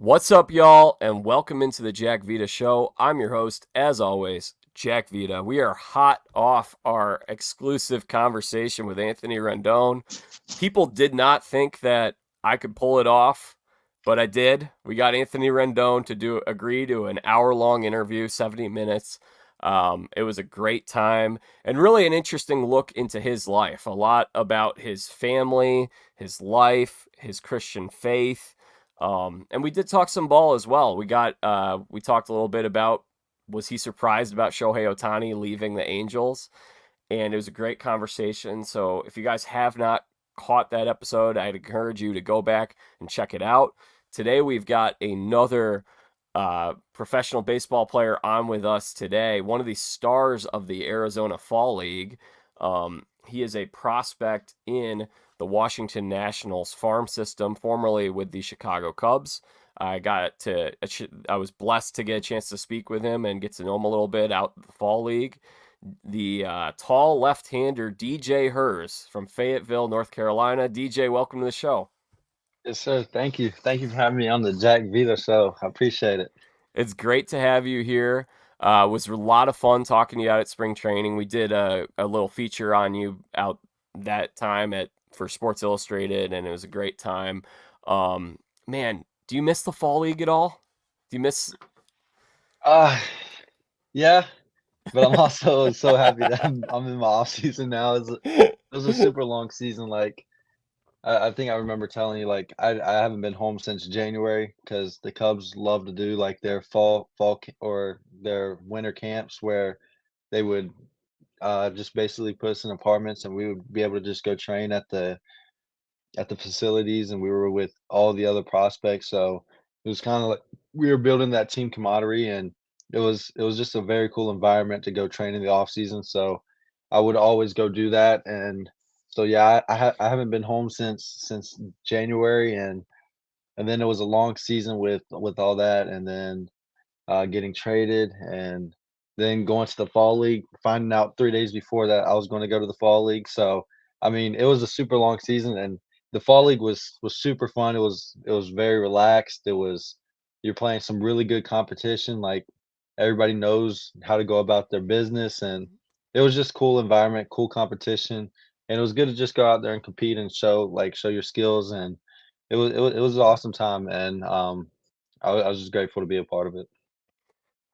What's up, y'all, and welcome into the Jack Vita Show. I'm your host, as always, Jack Vita. We are hot off our exclusive conversation with Anthony Rendon. People did not think that I could pull it off, but I did. We got Anthony Rendon to agree to an hour-long interview, 70 minutes. It was a great time and really an interesting look into his life. A lot about his family, his life, his Christian faith. And we did talk some ball as well. We talked a little bit about, was he surprised about Shohei Ohtani leaving the Angels? And it was a great conversation. So if you guys have not caught that episode, I'd encourage you to go back and check it out. Today we've got another professional baseball player on with us today, one of the stars of the Arizona Fall League. He is a prospect in the Washington Nationals farm system, formerly with the Chicago Cubs. I was blessed to get a chance to speak with him and get to know him a little bit out the Fall League. The tall left-hander DJ Herz from Fayetteville, North Carolina. DJ, welcome to the show. Yes, sir. Thank you. Thank you for having me on the Jack Vita Show. I appreciate it. It's great to have you here. It was a lot of fun talking to you out at spring training. We did a little feature on you out that time for Sports Illustrated, and it was a great time. Man, do you miss the Fall League at all? Do you miss? Uh, yeah, but I'm also so happy that I'm in my off season now. It was a super long season. Like I think I remember telling you, like I haven't been home since January because the Cubs love to do like their or their winter camps where they would just basically put us in apartments and we would be able to just go train at the facilities, and we were with all the other prospects. So it was kind of like we were building that team camaraderie, and it was just a very cool environment to go train in the off season. So I would always go do that, and so yeah, I haven't been home since January, and then it was a long season with all that, and then getting traded, and then going to the fall league, finding out 3 days before that I was going to go to the fall league. So I mean, it was a super long season, and the fall league was super fun. It was very relaxed. You're playing some really good competition. Like everybody knows how to go about their business, and it was just cool environment, cool competition, and it was good to just go out there and compete and show your skills. And it was an awesome time, and I was just grateful to be a part of it.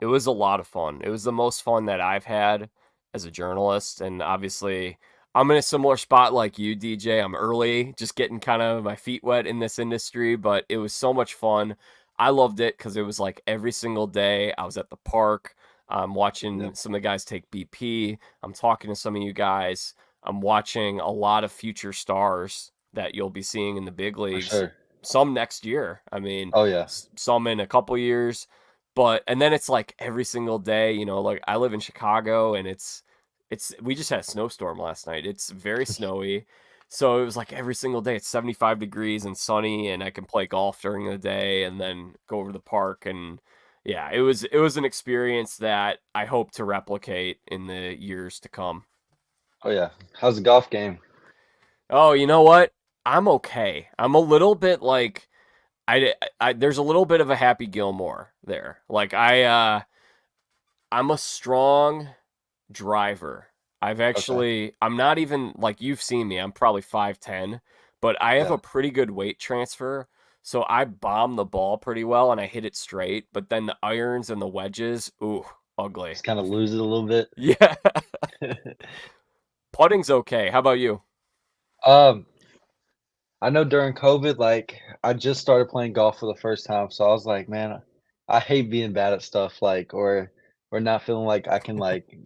It was a lot of fun. It was the most fun that I've had as a journalist, and obviously, I'm in a similar spot like you, DJ. I'm early, just getting kind of my feet wet in this industry, but it was so much fun. I loved it because it was like every single day I was at the park. I'm Yeah, watching some of the guys take BP. I'm talking to some of you guys. I'm watching a lot of future stars that you'll be seeing in the big for leagues. sure. Some next year. I mean, Oh, yeah. some in a couple years, but and then it's like every single day, like I live in Chicago, and it's we just had a snowstorm last night. It's very snowy. So it was like every single day it's 75 degrees and sunny, and I can play golf during the day and then go over to the park. And yeah, it was an experience that I hope to replicate in the years to come. Oh, yeah. How's the golf game? Oh, you know what? I'm okay. I'm a little bit like there's a little bit of a Happy Gilmore there. Like I'm a strong driver. Okay. I'm not even like you've seen me. I'm probably 5'10", but I have Yeah. a pretty good weight transfer. So I bomb the ball pretty well and I hit it straight, but then the irons and the wedges, ooh, ugly. Just kinda lose it a little bit. Yeah. Putting's okay. How about you? Um, I know during COVID, like, I just started playing golf for the first time, so I was like, "Man, I hate being bad at stuff, like, or not feeling like I can, like,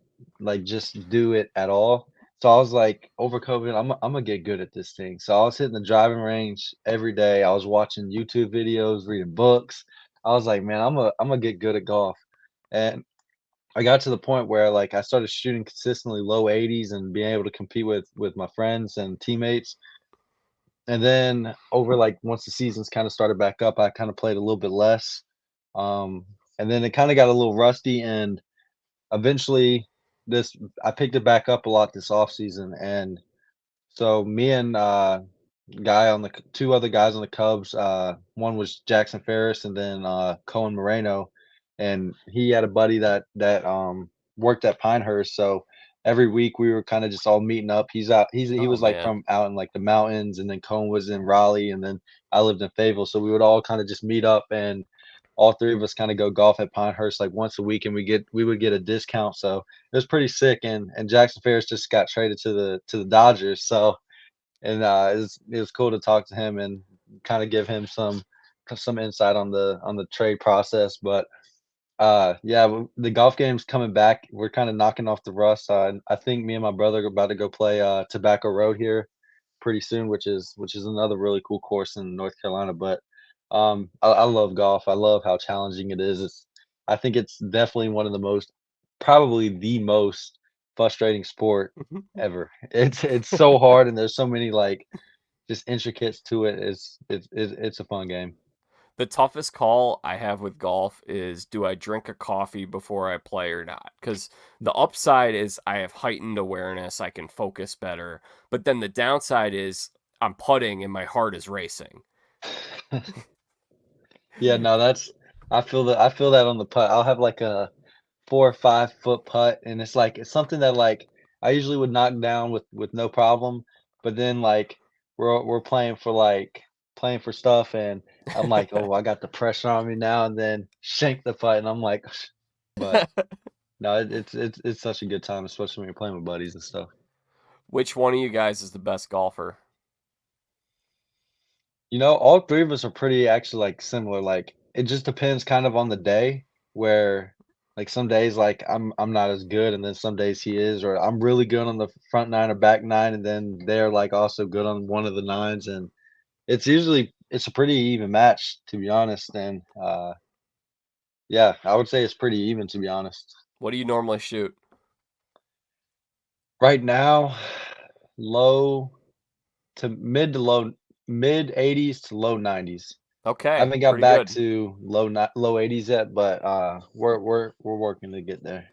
just do it at all." So I was like, over COVID, Imma get good at this thing. So I was hitting the driving range every day. I was watching YouTube videos, reading books. I was like, "Man, Imma get good at golf." And I got to the point where, like, I started shooting consistently low 80s and being able to compete with my friends and teammates. And then over, like, once the seasons kinda started back up, I kinda played a little bit less. Um, and then it kinda got a little rusty, and eventually this I picked it back up a lot this off season. And so me and two other guys on the Cubs. One was Jackson Ferris, and then Cohen Moreno, and he had a buddy that worked at Pinehurst. So every week we were kind of just all meeting up. He Oh was like man. from out in like the mountains, and then Cohen was in Raleigh, and then I lived in Fayetteville. So we would all kind of just meet up, and all three of us kind of go golf at Pinehurst like once a week, and we would get a discount. So it was pretty sick. And Jackson Ferris just got traded to the Dodgers. So and it was cool to talk to him and kind of give him some insight on the trade process. But yeah, the golf game's coming back. We're kind of knocking off the rust. I think me and my brother are about to go play Tobacco Road here pretty soon, which is another really cool course in North Carolina. But I love golf. I love how challenging it is. I think it's definitely one of probably the most frustrating sport ever. It's so hard, and there's so many like just intricates to it. It's a fun game. The toughest call I have with golf is, do I drink a coffee before I play or not? Because the upside is I have heightened awareness, I can focus better. But then the downside is I'm putting and my heart is racing. Yeah, no, that's I feel that on the putt. I'll have like a 4 or 5 foot putt, and it's something that like I usually would knock down with no problem. But then like we're playing for stuff, and I'm like, oh, I got the pressure on me now, and then shank the putt, and I'm like, but no, it's such a good time, especially when you're playing with buddies and stuff. Which one of you guys is the best golfer? All three of us are pretty actually like similar. Like it just depends kind of on the day where like some days like I'm not as good and then some days he is, or I'm really good on the front nine or back nine and then they're like also good on one of the nines, and it's a pretty even match to be honest. And yeah, I would say it's pretty even to be honest. What do you normally shoot? Right now, low to low mid 80s to low 90s. Okay, Haven't got pretty back good. to low 80s yet, but we're working to get there.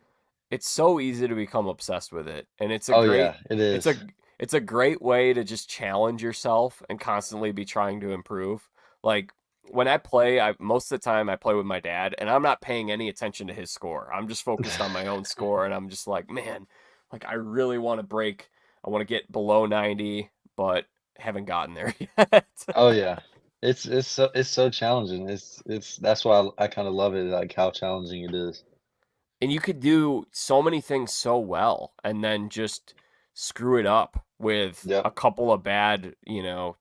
It's so easy to become obsessed with it, and Oh yeah, it it's is. a great way to just challenge yourself and constantly be trying to improve. Like when I play, I most of the time I play with my dad, and I'm not paying any attention to his score. I'm just focused on my own score, and I'm just like, man, like I really want to break. I want to get below 90, but haven't gotten there yet. Oh yeah. It's so challenging. It's that's why I kind of love it, like how challenging it is. And you could do so many things so well and then just screw it up with Yep. a couple of bad,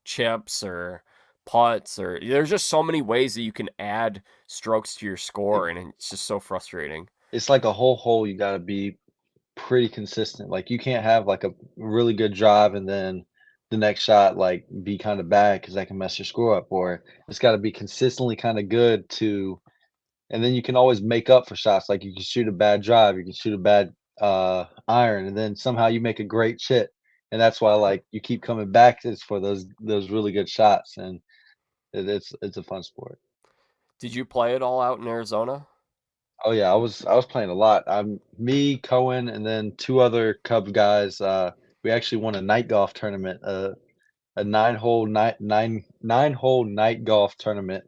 chips or putts, or there's just so many ways that you can add strokes to your It, score, and it's just so frustrating. it's like a whole hole you got to be pretty consistent. Like you can't have like a really good drive and then the next shot like be kind of bad because that can mess your score up. Or it's got to be consistently kind of good to, and then you can always make up for shots. Like you can shoot a bad drive, you can shoot a bad iron, and then somehow you make a great chip. And that's why like you keep coming back is for those really good shots, and it's a fun sport. Did you play it all out in Arizona? Oh yeah, I was playing a lot. Me, Cohen, and then two other Cubs guys. We actually won a night golf tournament, a nine hole night golf tournament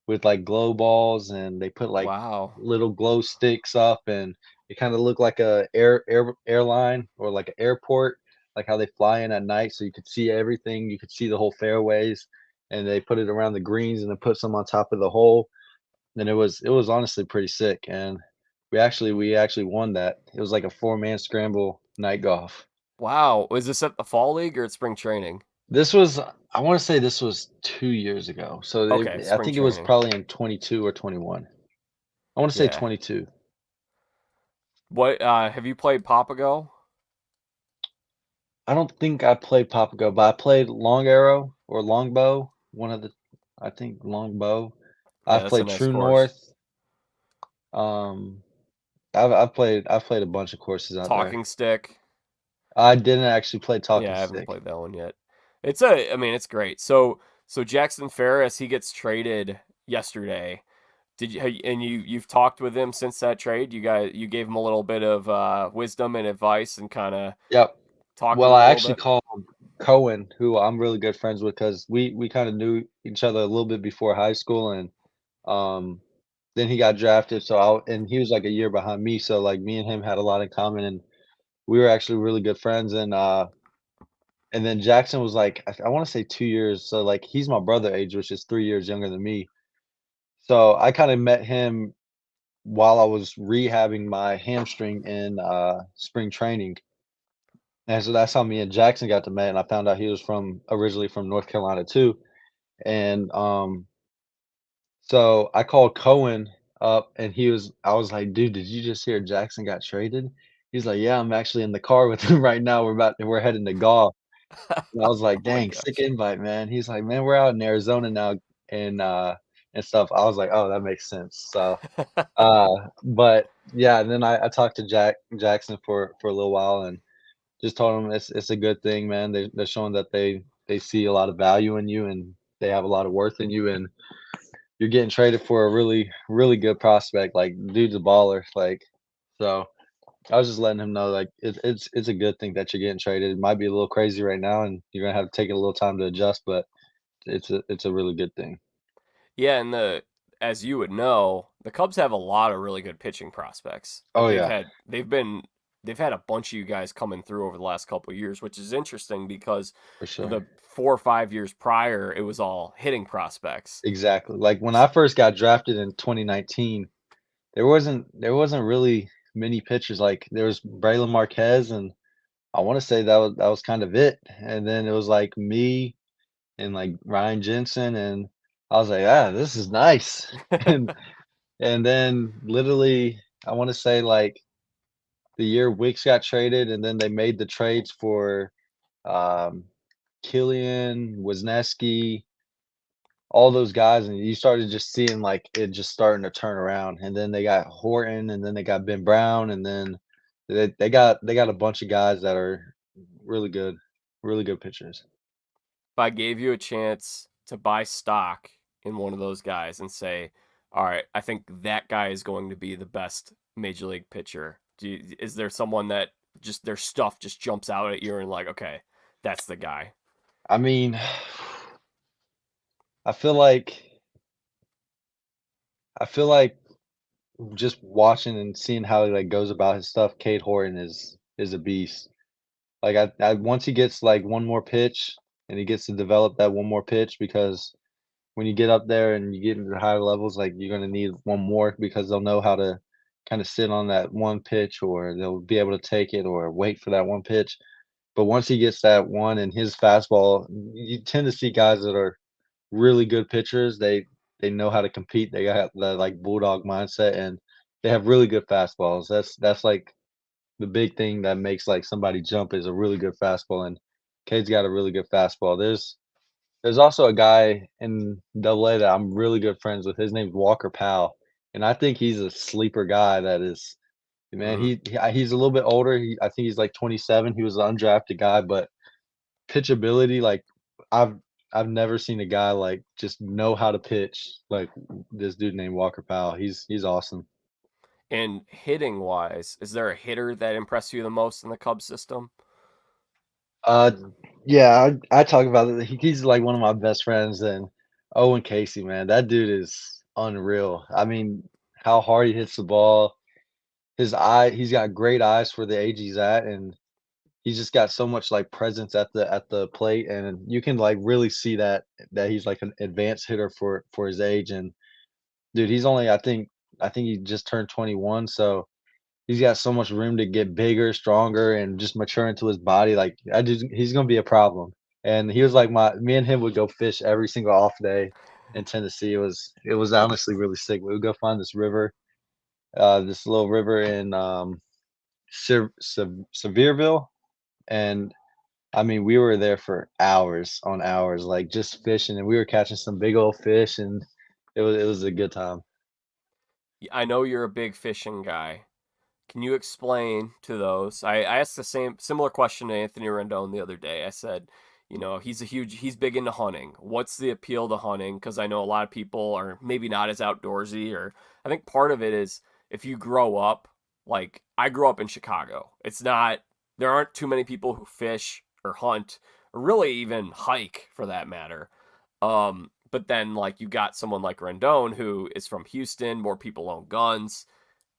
with like glow balls, and they put like Wow. little glow sticks up, and it kind of looked like a airline or like an airport, like how they fly in at night, so you could see everything. You could see the whole fairways, and they put it around the greens, and then put some on top of the hole. And it was honestly pretty sick, and we actually won that. It was like a four-man scramble night golf. Wow. Was this at the fall league or at spring training? This was I wanna say this was 2 years ago, so Okay, I spring think it was training. probably in 22 or 21. I wanna say Yeah. 22. What have you played Papago? I don't think I played Papago, but I played Long Arrow or Longbow, I think Longbow. Yeah, I've that's a played nice True course. North. Um, I've played a bunch of courses out there. Talking stick. I didn't actually play Talking Yeah, I haven't Stick. played that one yet. I mean, it's great. So Jackson Ferris, he gets traded yesterday. And you've talked with him since that trade? You gave him a little bit of wisdom and advice and kind of Yep. talked with Well, him a I little actually bit? called Cohen, who I'm really good friends with, because we kind of knew each other a little bit before high school, and um, then he got drafted. And he was like a year behind me, so like me and him had a lot in common, and we were actually really good friends. And then Jackson was like I want to say 2 years, so like he's my brother age, which is 3 years younger than me. So I kind of met him while I was rehabbing my hamstring in spring training. And so that's how me and Jackson got to meet, and I found out he was from originally from North Carolina too. And so I called Cohen up, and I was like, "Dude, did you just hear Jackson got traded?" He's like, "Yeah, I'm actually in the car with him right now. We're heading to golf." And I was like, Oh my "Dang, sick gosh. invite, man." He's like, "Man, we're out in Arizona now and stuff." I was like, "Oh, that makes sense." But yeah, and then I talked to Jackson for a little while, and just told him it's a good thing, man. They're showing that they see a lot of value in you, and they have a lot of worth in you, and you're getting traded for a really good prospect. Like, dude's a baller. Like, so I was just letting him know, like, it's a good thing that you're getting traded. It might be a little crazy right now, and you're gonna have to take a little time to adjust, but it's a really good thing. Yeah, and as you would know, the Cubs have a lot of really good pitching prospects. Like Oh yeah, they've had a bunch of you guys coming through over the last couple of years, which is interesting because for sure. the 4 or 5 years prior, it was all hitting prospects. Exactly. Like when I first got drafted in 2019, there wasn't really many pitchers. Like there was Braylon Marquez, and I want to say that was kind of it. And then it was like me and like Ryan Jensen, and I was like, ah, this is nice. And and then literally, I want to say like the year Wicks got traded, and then they made the trades for um, Killian, Wisniewski, all those guys, and you started just seeing like it just starting to turn around. And then they got Horton, and then they got Ben Brown, and then they got a bunch of guys that are really good, really good pitchers. If I gave you a chance to buy stock in one of those guys and say, "All right, I think that guy is going to be the best major league pitcher," is there someone that just their stuff just jumps out at you and like, okay, that's the guy? I mean, I feel like I feel like just watching and seeing how he like goes about his stuff, Cade Horton is a beast. Like I once he gets like one more pitch and he gets to develop that one more pitch, because when you get up there and you get into the higher levels, like you're gonna need one more, because they'll know how to kind of sit on that one pitch, or they'll be able to take it or wait for that one pitch. But once he gets that one in his fastball, you tend to see guys that are really good pitchers. They know how to compete. They got the like bulldog mindset, and they have really good fastballs. That's like the big thing that makes like somebody jump is a really good fastball, and Cade's got a really good fastball. There's also a guy in Double A that I'm really good friends with. His name's Walker Powell, and I think he's a sleeper guy. That is, man. Mm. He's a little bit older. I think he's like 27. He was an undrafted guy, but pitchability, like I've I've never seen a guy like just know how to pitch like this dude named Walker Powell. He's awesome. And hitting wise, is there a hitter that impressed you the most in the Cubs system? Uh, yeah, I talk about it. He's like one of my best friends, and Owen Casey, man, that dude is unreal. I mean, how hard he hits the ball. He's got great eyes for the age he's at, and he's just got so much like presence at the plate, and you can like really see that he's like an advanced hitter for his age. And dude, he's only I think he just turned 21, so he's got so much room to get bigger, stronger, and just mature into his body. Like he's gonna be a problem. And he was like me and him would go fish every single off day in Tennessee. It was honestly really sick. We would go find this little river in Sevierville, and I mean we were there for hours on hours, like just fishing, and we were catching some big old fish, and it was a good time. I know you're a big fishing guy. Can you explain to those? I asked the similar question to Anthony Rendon the other day. I said, he's big into hunting. What's the appeal to hunting? Because I know a lot of people are maybe not as outdoorsy, or I think part of it is if you grow up, like I grew up in Chicago. There aren't too many people who fish or hunt or really even hike for that matter. But then like you got someone like Rendon who is from Houston, more people own guns.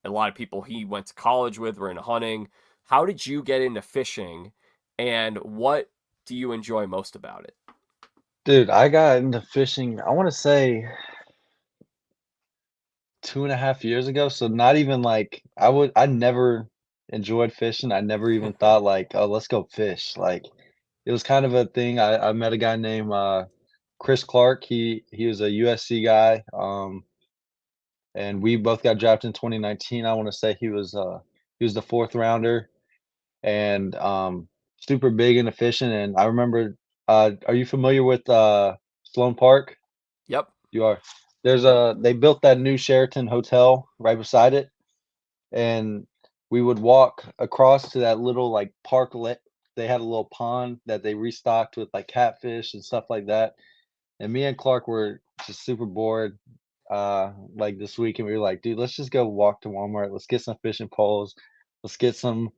A lot of people he went to college with were into hunting. How did you get into fishing, and what do you enjoy most about it? Dude, I got into fishing, I want to say 2.5 years ago. So not even like I never enjoyed fishing. I never even thought like, oh, let's go fish. Like it was kind of a thing. I met a guy named Chris Clark. He was a USC guy. And we both got drafted in 2019. I want to say he was the fourth rounder and super big into fishing. And I remember, are you familiar with Sloan Park? Yep. You are. Yep. They built that new Sheraton hotel right beside it, and we would walk across to that little like parklet. They had a little pond that they restocked with like catfish and stuff like that. And me and Clark were just super bored like this week, and we were like, dude, let's just go walk to Walmart. Let's get some fishing poles. Let's get some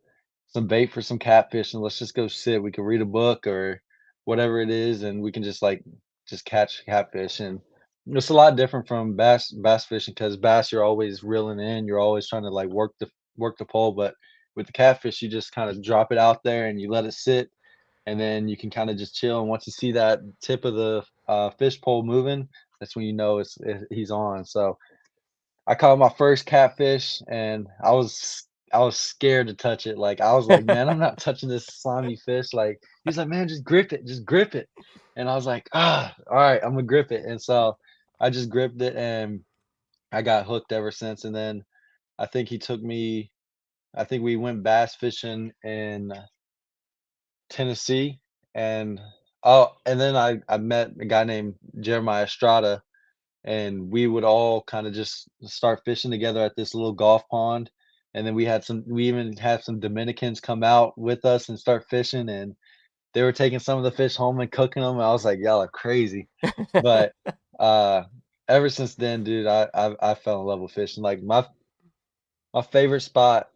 bait for some catfish, and let's just go sit. We can read a book or whatever it is, and we can just like just catch catfish. And it's a lot different from bass fishing because bass you're always reeling in, you're always trying to like work the pole, but with the catfish you just kind of drop it out there and you let it sit, and then you can kind of just chill. And once you see that tip of the fish pole moving, that's when you know he's on. So I caught my first catfish, and I was scared to touch it. Like, I was like, "Man, I'm not touching this slimy fish." Like, he's like, "Man, just grip it." And I was like, "Ah, all right, I'm gonna grip it." And so I just gripped it, and I got hooked ever since. And then I think he took me. I think we went bass fishing in Tennessee, and and then I met a guy named Jeremiah Estrada, and we would all kind of just start fishing together at this little golf pond. And then we even had some Dominicans come out with us and start fishing, and they were taking some of the fish home and cooking them. And I was like, y'all are crazy. But uh, ever since then, dude, I fell in love with fishing. Like my favorite spot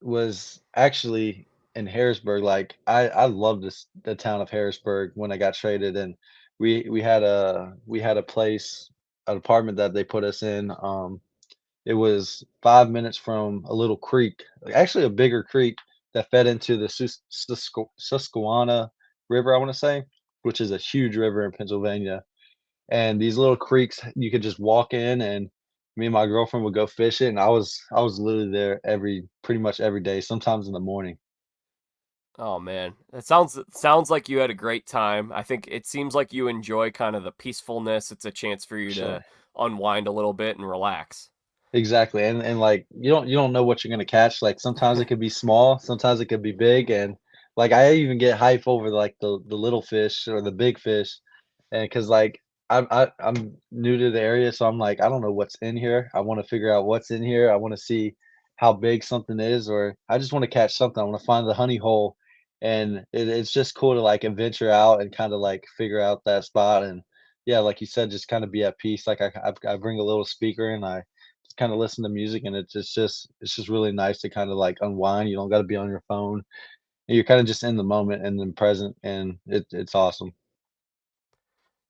was actually in Harrisburg. Like I love the town of Harrisburg when I got traded, and we had a place, an apartment that they put us in. It was 5 minutes from a little creek, like, actually a bigger creek that fed into the Susquehanna River, I want to say, which is a huge river in Pennsylvania. And these little creeks, you could just walk in, and me and my girlfriend would go fish it, and I was literally there pretty much every day, sometimes in the morning. Oh man, it sounds like you had a great time. I think it seems like you enjoy kind of the peacefulness. It's a chance for For you sure. to unwind a little bit and relax. Exactly, and, like, you don't know what you're gonna catch. Like, sometimes it could be small, sometimes it could be big, and, like, I even get hype over, like, the little fish or the big fish, and because like, I'm new to the area, so I'm like, "I don't know what's in here." I wanna figure out what's in here. I wanna see how big something is, or I just wanna catch something. I wanna find the honey hole, and it's just cool to, like, adventure out and kinda, like, figure out that spot. And, yeah, like you said, just kinda be at peace. Like, I bring a little speaker, and I just kinda listen to music, and it's just really nice to kinda, like, unwind. You don't gotta be on your phone, and you're kinda just in the moment and then present, and it's awesome.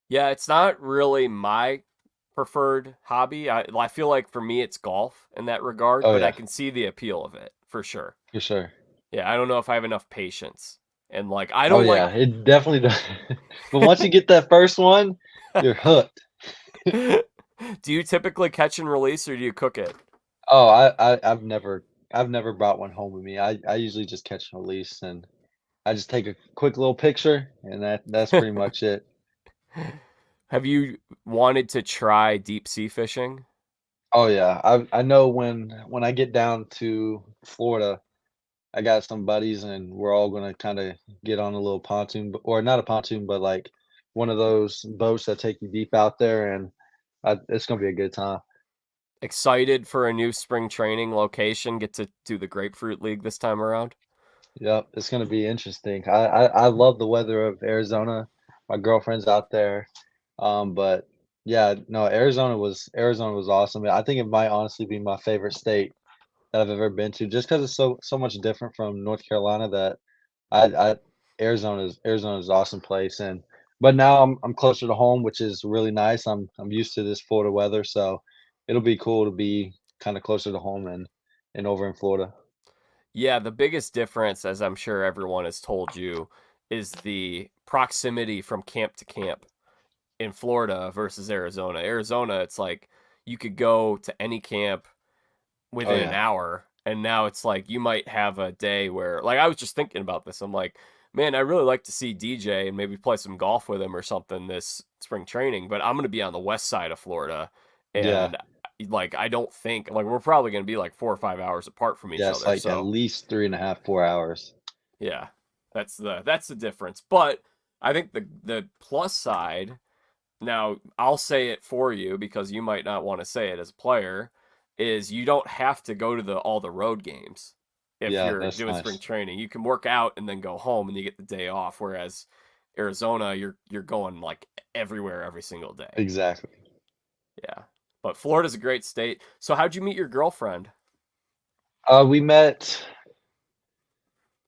Yeah, it's not really my preferred hobby. I feel like for me it's golf in that regard, Oh, but I yeah, can see the appeal of it for sure. for sure. Yeah, I don't know if I have enough patience. And like I Oh, don't like yeah, it definitely does. But once you get that first one, you're hooked. Do you typically catch and release or do you cook it? Oh, I've never brought one home with me. I usually just catch and release, and I just take a quick little picture, and that's pretty much it. Have you wanted to try deep sea fishing? Oh, yeah, I know when I get down to Florida, I got some buddies, and we're all gonna kinda get on a little pontoon, or not a pontoon, but, like, one of those boats that take you deep out there, and it's gonna be a good time. Excited for a new spring training location? Get to do the Grapefruit League this time around? Yep, it's gonna be interesting. I love the weather of Arizona. My girlfriend's out there, but yeah, no, Arizona was awesome. I think it might honestly be my favorite state that I've ever been to, just because it's so much different from North Carolina that I Arizona's an awesome place, and but now I'm closer to home, which is really nice. I'm used to this Florida weather, so it'll be cool to be kind of closer to home and over in Florida. Yeah, the biggest difference, as I'm sure everyone has told you, is the proximity from camp to camp in Florida versus Arizona. Arizona, it's like you could go to any camp Oh within an yeah, hour, and now it's like you might have a day where, like, I was just thinking about this. I'm like, man, I really like to see DJ and maybe play some golf with him or something this spring training, but I'm going to be on the west side of Florida, yeah, and like I don't think like we're probably going to be like 4 or 5 hours apart from each yeah. It's other. like at So least 3.5, 4 hours. yeah, that's the difference. But I think the plus side, now I'll say it for you because you might not want to say it as a player, is you don't have to go to the all the road games if Yeah, you're that's doing spring nice. training. You can work out and then go home and you get the day off. Whereas Arizona, you're going like everywhere every single day. Exactly. Yeah. But Florida's a great state. So how'd you meet your girlfriend? We met.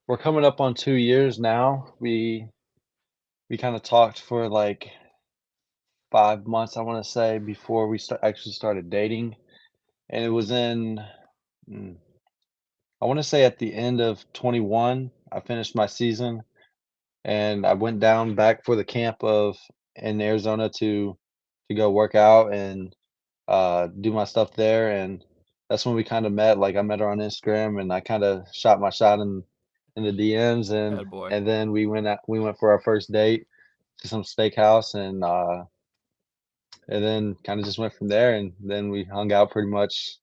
We're coming up on 2 years now. We kind of talked for like 5 months, I want to say, before we actually started dating, and it was in. mm, I want to say at the end of 21, I finished my season and I went down back for the camp of in Arizona to go work out and do my stuff there. And that's when we kind of met. Like I met her on Instagram and I kind of shot my shot in the DMs Bad boy. and then we went for our first date to some steakhouse and then kind of just went from there and then we hung out pretty much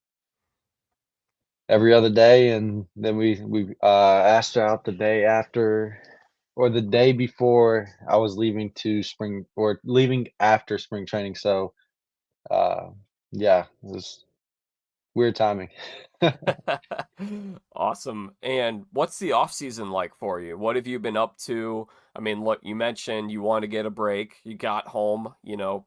every other day, and then we asked her out the day after or the day before I was leaving to spring or leaving after spring training, so, uh, yeah, it was weird timing. Awesome. And what's the off season like for you? What have you been up to? I mean, look, you mentioned you want to get a break. You got home,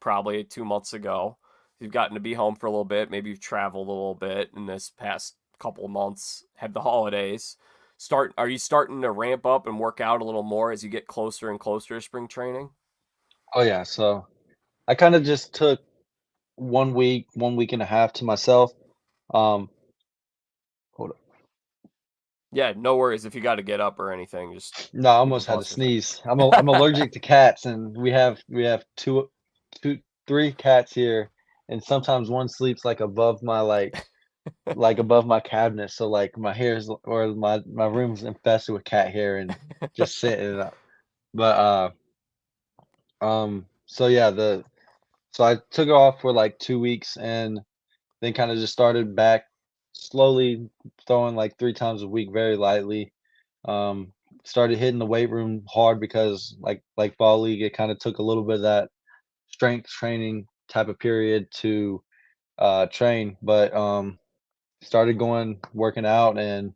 probably 2 months ago. You've gotten to be home for a little bit. Maybe you've traveled a little bit in this past couple of months. Had the holidays. Are you starting to ramp up and work out a little more as you get closer and closer to spring training? Oh, yeah, so I kinda just took 1 week and a half to myself, um hold up. Yeah, no worries if you got to get up or anything. Just No, I we can almost had to pause for a second. sneeze. I'm allergic to cats, and we have 2, 3 cats here, and sometimes one sleeps, like, above my, like, above my cabinet, so, like, my hairs or my room's infested with cat hair and just sitting up. But, so, yeah, the so I took off for, like, 2 weeks and then kinda just started back slowly throwing, like, 3 times a week very lightly. Um, Started hitting the weight room hard because, like fall league, it kinda took a little bit of that strength training type of period to, train, but, started going working out and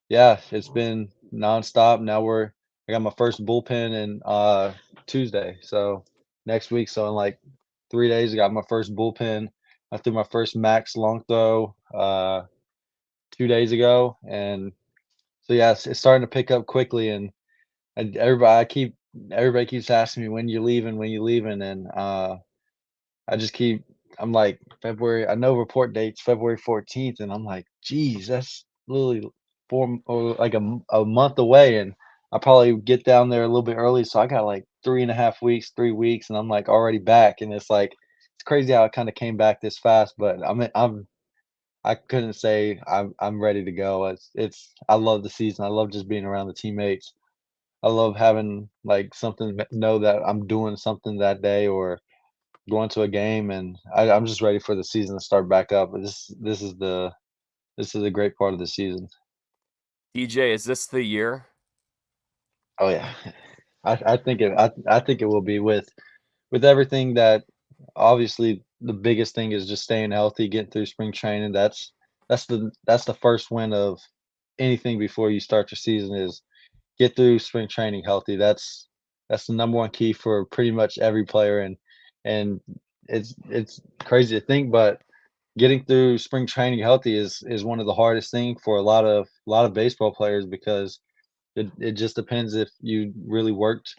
yeah, it's been nonstop. Now I got my first bullpen in Tuesday. So next week, so in like 3 days, I got my first bullpen. I threw my first max long throw 2 days ago, and so yeah, it's starting to pick up quickly. And everybody keeps asking me when you leaving, and I just keep I'm like, February I know report date's February 14th, and I'm like, "Geez, that's literally 4 or like a month away," and I probably get down there a little bit early, so I got, like, 3.5 weeks, 3 weeks, and I'm, like, already back, and it's like it's crazy how it kinda came back this fast, but I couldn't say I'm ready to go. It's I love the season. I love just being around the teammates. I love having, like, something know that I'm doing something that day or going to a game, and I'm just ready for the season to start back up. But this is a great part of the season. DJ, is this the year? Oh yeah, I think it will be with everything that obviously the biggest thing is just staying healthy, getting through spring training. That's the first win of anything before you start your season is get through spring training healthy. That's the number one key for pretty much every player, and it's crazy to think, but getting through spring training healthy is one of the hardest thing for a lot of baseball players because It just depends if you really worked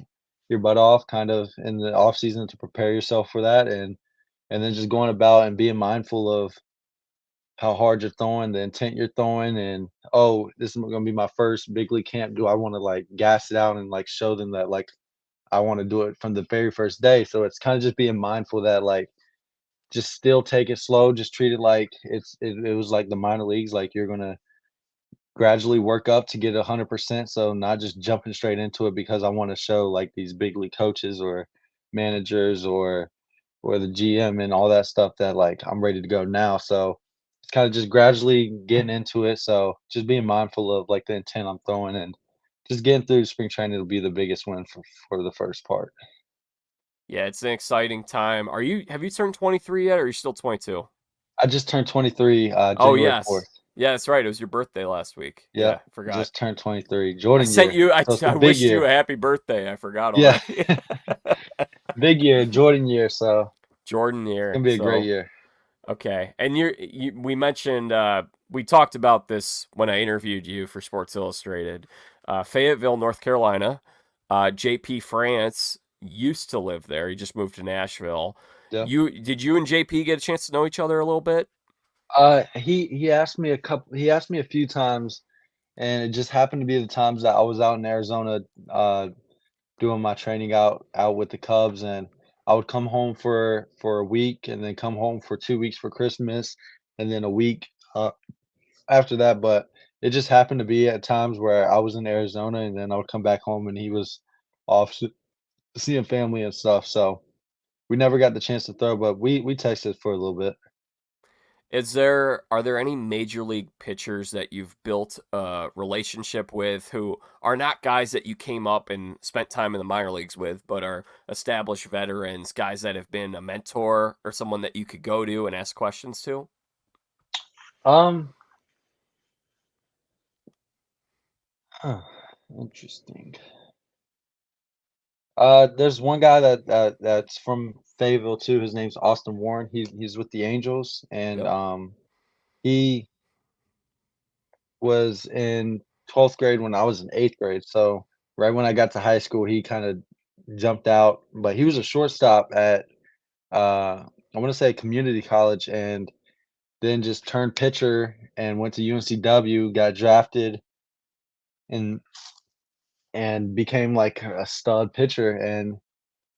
your butt off kind of in the off season to prepare yourself for that, and then just going about and being mindful of how hard you're throwing, the intent you're throwing, and, "Oh, this is gonna be my first big league camp. Do I wanna, like, gas it out and, like, show them that, like, I wanna do it from the very first day?" So it's kinda just being mindful that, like, just still take it slow, just treat it like it was like the minor leagues, like, you're gonna gradually work up to get 100%, so not just jumping straight into it because I wanna show, like, these big league coaches or managers or the GM and all that stuff that, like, I'm ready to go now, so it's kinda just gradually getting into it, so just being mindful of, like, the intent I'm throwing and just getting through spring training will be the biggest win for the first part. Yeah, it's an exciting time. Have you turned 23 yet, or are you still 22? I just turned 23, Oh, January yes. 4th. Yeah, that's right. It was your birthday last week. Yep, Yeah, forgot. just turned 23, I Jordan sent year, you so it's a I big wished you year. a happy birthday. I forgot Yeah, already. big year, Jordan year, so Jordan it's year. gonna be a great So, year. okay. And we mentioned we talked about this when I interviewed you for Sports Illustrated. Fayetteville, North Carolina. JP France used to live there. He just moved to Nashville. Yeah. You and JP get a chance to know each other a little bit? He asked me he asked me a few times, and it just happened to be the times that I was out in Arizona, doing my training out with the Cubs, and I would come home for a week, and then come home for 2 weeks for Christmas, and then a week, after that, but it just happened to be at times where I was in Arizona, and then I would come back home, and he was off seeing family and stuff, so we never got the chance to throw, but we texted for a little bit. Are there any major league pitchers that you've built a relationship with who are not guys that you came up and spent time in the minor leagues with, but are established veterans, guys that have been a mentor or someone that you could go to and ask questions to? Um, huh, interesting. There's one guy that's from Fayetteville too. His name's Austin Warren. He's with the Angels, and Yep. he was in 12th grade when I was in 8th grade. So right when I got to high school, he kind of jumped out. But he was a shortstop at I want to say community college, and then just turned pitcher and went to UNCW, got drafted, and became like a stud pitcher. And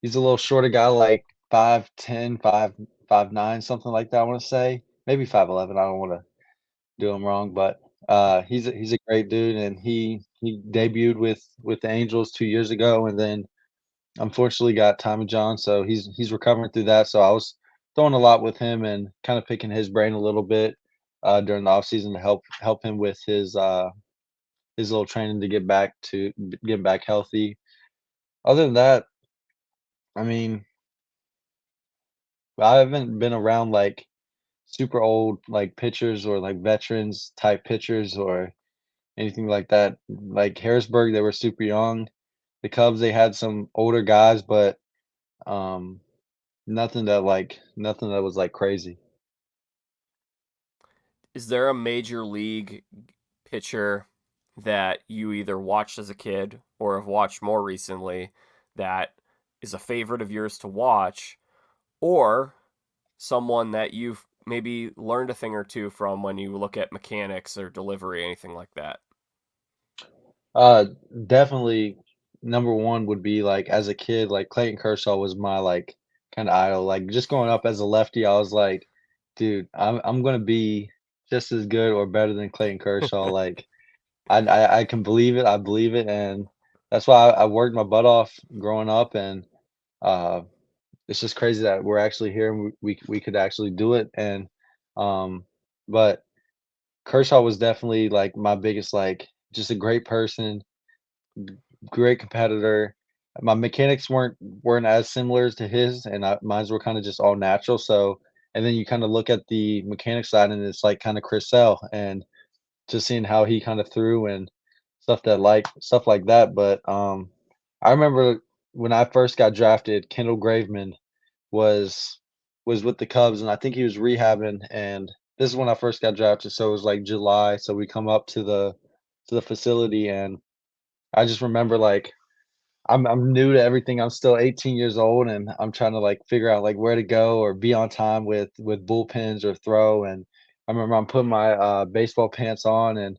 he's a little shorter guy, like 5'10", 5'9", something like that, I wanna say. Maybe 5'11", I don't wanna do him wrong, but, he's a great dude, and he debuted with the Angels 2 years ago, and then unfortunately got Tommy John, so he's recovering through that, so I was throwing a lot with him and kinda picking his brain a little bit, during the offseason to help him with his little training to get back healthy. Other than that, I mean, I haven't been around, like, super old, like, pitchers or, like, veterans type pitchers or anything like that. Like, Harrisburg, they were super young. The Cubs, they had some older guys, but, um, nothing that was, like, crazy. Is there a major league pitcher that you either watched as a kid or have watched more recently that is a favorite of yours to watch, or someone that you've maybe learned a thing or two from when you look at mechanics or delivery, anything like that? Uh, Definitely number 1 would be, like, as a kid, like, Clayton Kershaw was my, like, kinda idol. Like, just growing up as a lefty, I was like, "Dude, I'm gonna be just as good or better than Clayton Kershaw." Like, I can believe it, I believe it, and that's why I worked my butt off growing up, and, uh, it's just crazy that we're actually here and we could actually do it, and, um, but Kershaw was definitely, like, my biggest, like, just a great person, great competitor. My mechanics weren't as similar to his, and mines were kinda just all natural, so and then you kinda look at the mechanic side, and it's, like, kinda Chris Sale, and just seeing how he kinda threw and stuff like that, but, I remember when I first got drafted, Kendall Graveman was with the Cubs, and I think he was rehabbing, and this is when I first got drafted, so it was, like, July, so we come up to the facility, and I just remember, like, I'm new to everything. I'm still 18 years old, and I'm trying to, like, figure out, like, where to go or be on time with bullpens or throw, and I remember I'm putting my, baseball pants on, and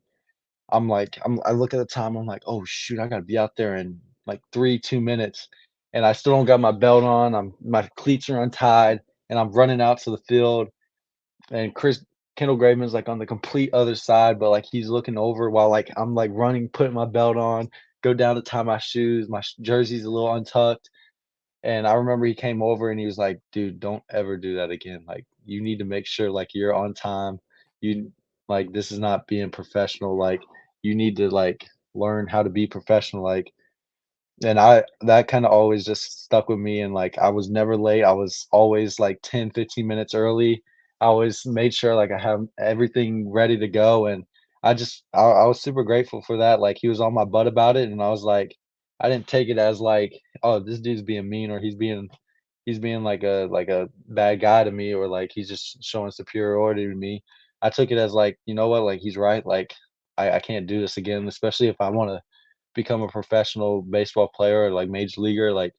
I look at the time, I'm like, "Oh, shoot, I gotta be out there in, like, 2 minutes," and I still don't got my belt on, my cleats are untied, and I'm running out to the field, and Kendall Graveman's, like, on the complete other side, but, like, he's looking over while, like, I'm, like, running, putting my belt on, go down to tie my shoes, my jersey's a little untucked, and I remember he came over and he was like, "Dude, don't ever do that again, like, you need to make sure, like, you're on time. You like, this is not being professional, like, you need to, like, learn how to be professional," like, and I that kinda always just stuck with me, and, like, I was never late, I was always, like, 10, 15 minutes early. I always made sure, like, I have everything ready to go, and I was super grateful for that, like, he was on my butt about it, and I was like I didn't take it as, like, "Oh, this dude's being mean," or he's being like a bad guy to me, or, like, he's just showing superiority to me. I took it as, like, "You know what? Like, he's right, like, I can't do this again," especially if I wanna become a professional baseball player or like major leaguer, like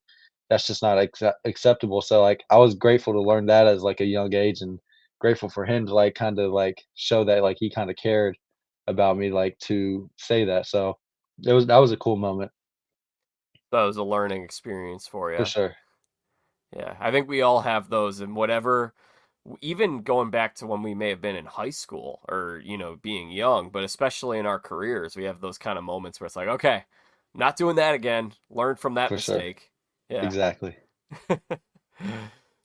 that's just not acceptable. So like I was grateful to learn that as like a young age and grateful for him to like kind of like show that like he kind of cared about me like to say that. So that was a cool moment That was a learning experience for for you. sure. Yeah, I think we all have those, and whatever, even going back to when we may have been in high school or, being young, but especially in our careers, we have those kind of moments where it's like, okay, not doing that again. Learn from that For sure. mistake. Yeah. Exactly.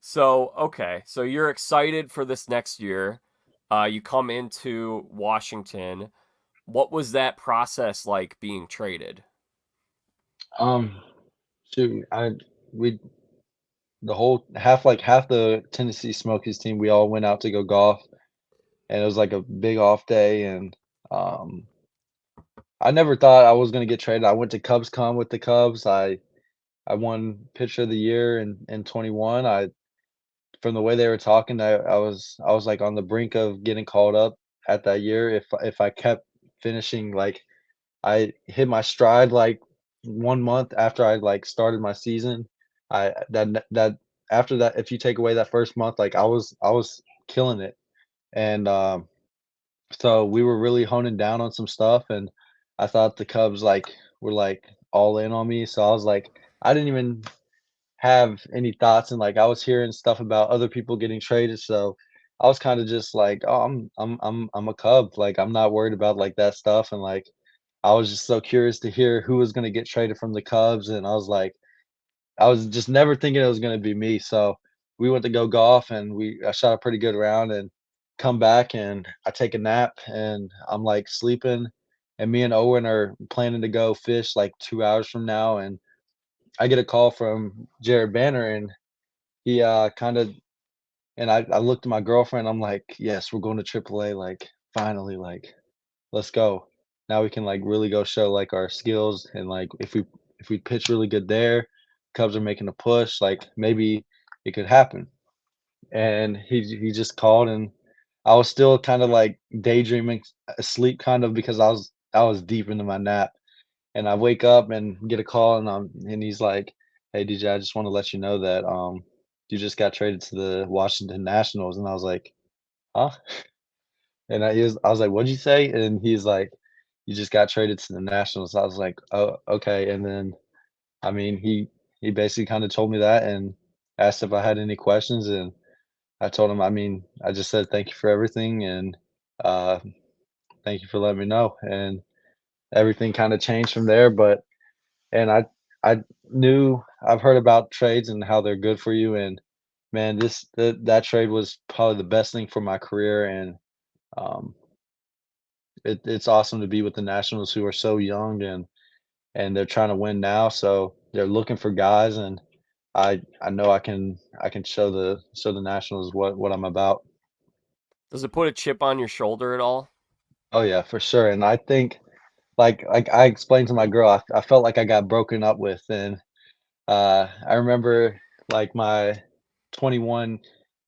So, okay, so you're excited for this next year. You come into Washington. What was that process like being traded? Um shoot, I we the whole half the Tennessee Smokies team, we all went out to go golf and it was like a big off day and um I never thought I was gonna get traded. I went to CubsCon with the Cubs. I won pitcher of the year in 21. I from the way they were talking, I was like on the brink of getting called up at that year if I kept finishing like I hit my stride like 1 month after I like started my season. I that after that if you take away that first month, like I was killing it. And so we were really honing down on some stuff, and I thought the Cubs, like, were, like, all in on me, so I was like I didn't even have any thoughts, and, like, I was hearing stuff about other people getting traded, so I was kinda just like, "Oh, I'm a Cub," like, I'm not worried about, like, that stuff, and, like, I was just so curious to hear who was gonna get traded from the Cubs, and I was like I was just never thinking it was gonna be me, so we went to go golf and I shot a pretty good round and come back and I take a nap and I'm, like, sleeping, and me and Owen are planning to go fish, like, 2 hours from now, and I get a call from Jared Banner and he, kinda and I looked at my girlfriend, I'm like, "Yes, we're going to AAA, like, finally, like, let's go. Now we can, like, really go show, like, our skills and, like, if we pitch really good there, Cubs are making a push, like, maybe it could happen." And he just called, and I was still kinda, like, daydreaming, asleep kind of because I was deep into my nap, and I wake up and get a call, and he's like, "Hey, DJ, I just wanna let you know that, you just got traded to the Washington Nationals," and I was like, "Huh?" And I was like, "What'd you say?" And he's like, "You just got traded to the Nationals." I was like, "Oh, okay." And then, I mean, he basically kinda told me that and asked if I had any questions, and I told him, I mean, I just said, "Thank you for everything," and, uh, "Thank you for letting me know," and everything kinda changed from there, but and I knew I've heard about trades and how they're good for you, and, man, that trade was probably the best thing for my career, and, um it's awesome to be with the Nationals who are so young and they're trying to win now, so they're looking for guys, and I know I can show the Nationals what I'm about. Does it put a chip on your shoulder at all? Oh, yeah, for sure, and I think like I explained to my girl, I felt like I got broken up with, and, I remember, like, my 21,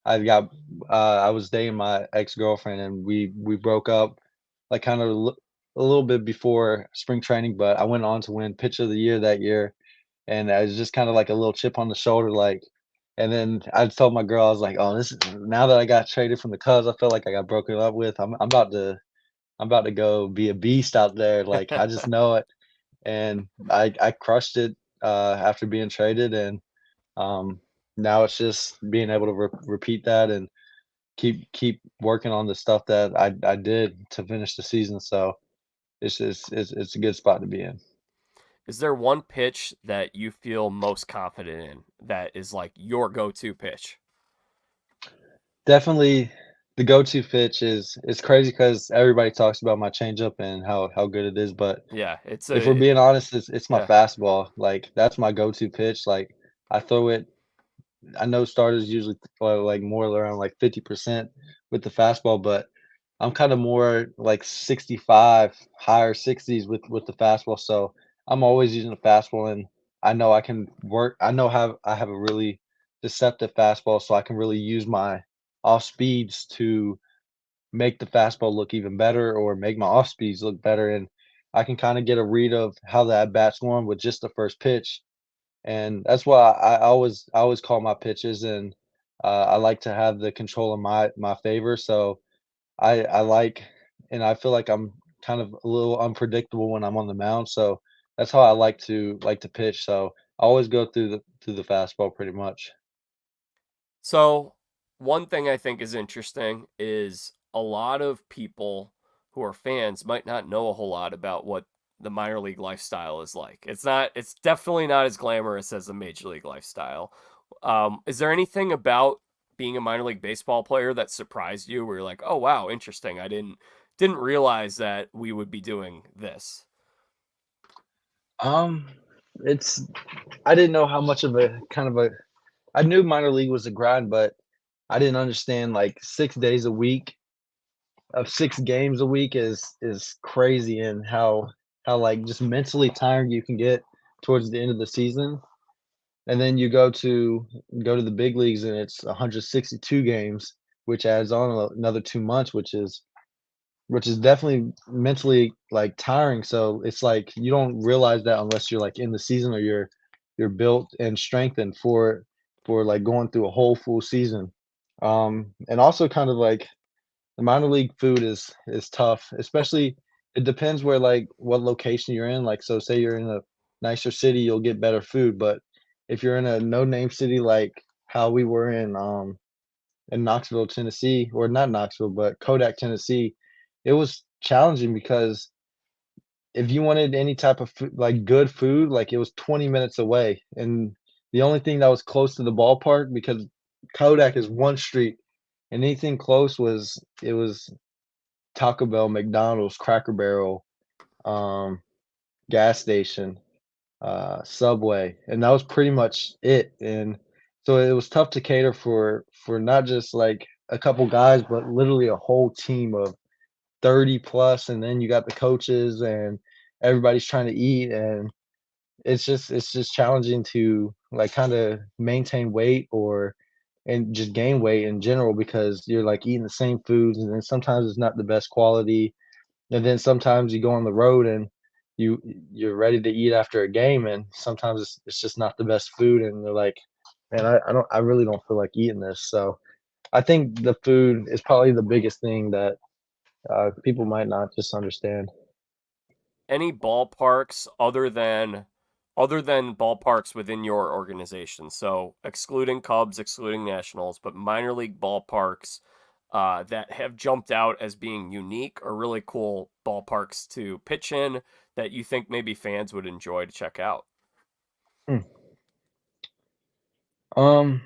I got I was dating my ex-girlfriend, and we broke up, like, kinda a little bit before spring training, but I went on to win pitcher of the year that year, and I was just kind of like a little chip on the shoulder, like. And then I told my girl, I was like, "Oh, this is now that I got traded from the Cubs, I feel like I got broken up with. I'm about to go be a beast out there. Like I just know it." And I crushed it after being traded, and um, now it's just being able to repeat that and keep working on the stuff that I did to finish the season. So it's a good spot to be in. Is there one pitch that you feel most confident in that is like your go-to pitch? Definitely, the go-to pitch is it's crazy because everybody talks about my changeup and how good it is, but Yeah, it's if we're a being honest, it's my yeah. fastball. Like that's my go-to pitch. Like I throw it. I know starters usually throw like more around like 50% with the fastball, but I'm kind of more like 65, higher 60s with the fastball. So I'm always using the fastball, and I know I can work. I know how I have a really deceptive fastball, so I can really use my off speeds to make the fastball look even better or make my off speeds look better. And I can kind of get a read of how the at bat's going with just the first pitch, and that's why I always call my pitches, and I like to have the control in my favor. So I like, and I feel like I'm kind of a little unpredictable when I'm on the mound. So that's how I like to pitch. So I always go through the fastball pretty much. So, one thing I think is interesting is a lot of people who are fans might not know a whole lot about what the minor league lifestyle is like. It's definitely not as glamorous as the major league lifestyle. Is there anything about being a minor league baseball player that surprised you where you're like, "Oh wow, interesting. I didn't realize that we would be doing this." Um, it's I didn't know how much of a kind of a I knew minor league was a grind, but I didn't understand like 6 days a week of 6 games a week is crazy, and how like just mentally tiring you can get towards the end of the season. And then you go to the big leagues and it's 162 games, which adds on another 2 months, which is definitely mentally like tiring. So it's like you don't realize that unless you're like in the season or you're built and strengthened for like going through a whole full season. And also kind of like the minor league food is tough, especially it depends where like what location you're in. Like so say you're in a nicer city, you'll get better food, but if you're in a no-name city like how we were in Knoxville, Tennessee, or not Knoxville, but Kodak, Tennessee, it was challenging because if you wanted any type of food, like good food, like it was 20 minutes away. And the only thing that was close to the ballpark, because Kodak is one street, and anything close was Taco Bell, McDonald's, Cracker Barrel, um, gas station, Subway, and that was pretty much it. And so it was tough to cater for not just like a couple guys, but literally a whole team of 30 plus, and then you got the coaches and everybody's trying to eat, and it's just challenging to like kind of maintain weight or and just gain weight in general because you're like eating the same foods, and then sometimes it's not the best quality, and then sometimes you go on the road and you you're ready to eat after a game, and sometimes it's just not the best food, and they're like, man, I really don't feel like eating this. So I think the food is probably the biggest thing that people might not just understand. Any ballparks other than ballparks within your organization. So excluding Cubs, excluding Nationals, but minor league ballparks that have jumped out as being unique or really cool ballparks to pitch in that you think maybe fans would enjoy to check out, Hmm. Um,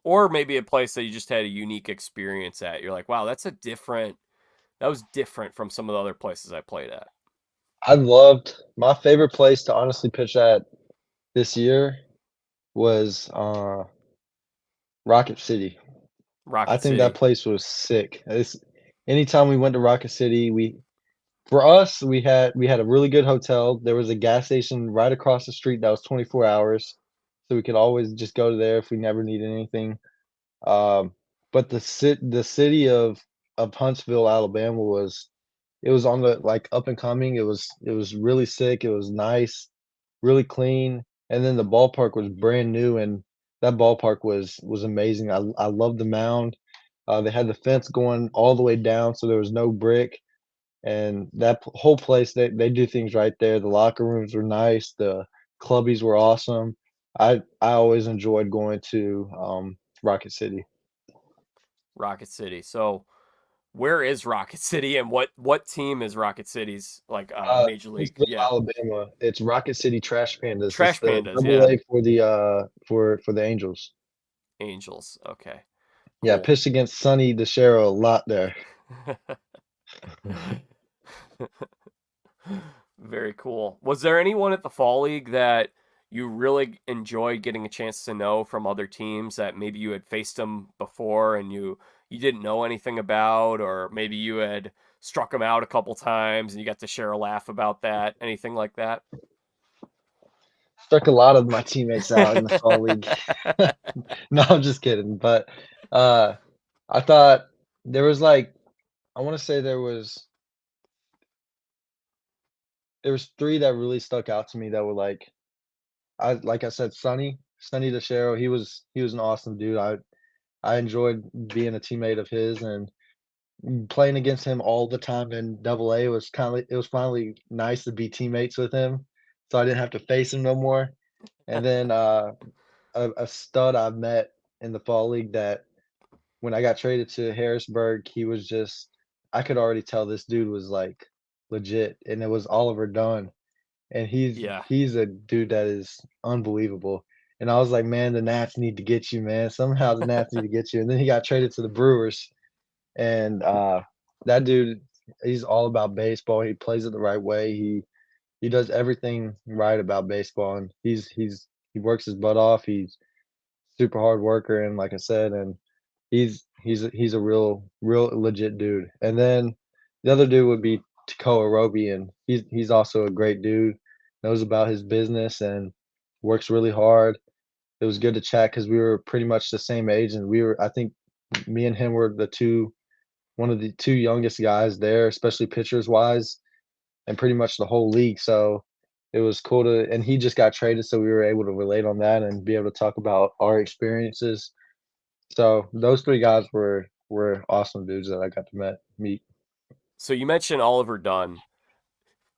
or maybe a place that you just had a unique experience at. You're like, wow, that was different from some of the other places I played at. I loved my favorite place to honestly pitch at this year was Rocket City. I Rocket think that City. place was sick. Anytime we went to Rocket City, for us, we had a really good hotel. There was a gas station right across the street that was 24 hours, so we could always just go there if we never needed anything. Um, but the city of Huntsville, Alabama was it was on the like up and coming. It was really sick. It was nice, really clean, and then the ballpark was brand new, and that ballpark was amazing. I loved the mound. They had the fence going all the way down, so there was no brick, and that whole place they do things right there. The locker rooms were nice. The clubbies were awesome. I always enjoyed going to Rocket City. Rocket City. So where is Rocket City, and what team is Rocket City's like major league? Fayetteville, Yeah, Alabama. It's Rocket City Trash Pandas. It's Trash the Pandas. double Yeah, A for the for the Angels. Angels. Okay, Yeah, cool. pitched against Sonny DeShero a lot there. Very cool. Was there anyone at the fall league that you really enjoyed getting a chance to know from other teams that maybe you had faced them before and you didn't know anything about, or maybe you had struck them out a couple times and you got to share a laugh about that? Anything like that? Struck a lot of my teammates out in the fall league. No, I'm just kidding. But uh I thought there was like I want to say there was three that really stuck out to me that were like I said, Sonny DeShero, he was an awesome dude. I enjoyed being a teammate of his, and playing against him all the time in double A was kinda it was finally nice to be teammates with him, so I didn't have to face him no more. And then, a stud I've met in the fall league that when I got traded to Harrisburg, he was just I could already tell this dude was, like, legit, and it was Oliver Dunn, and he's Yeah. he's a dude that is unbelievable, and I was like, "Man, the Nats need to get you, man. Somehow the Nats need to get you," and then he got traded to the Brewers, and, that dude, he's all about baseball. He plays it the right way. He does everything right about baseball, and he works his butt off. He's super hard worker, and like I said, and he's a real legit dude. And then the other dude would be Takoa Roby, and he's also a great dude, knows about his business and works really hard. It was good to chat because we were pretty much the same age, and I think me and him were one of the two youngest guys there, especially pitchers wise, and pretty much the whole league. So it was cool and he just got traded, so we were able to relate on that and be able to talk about our experiences. So those three guys were awesome dudes that I got to meet. So you mentioned Oliver Dunn.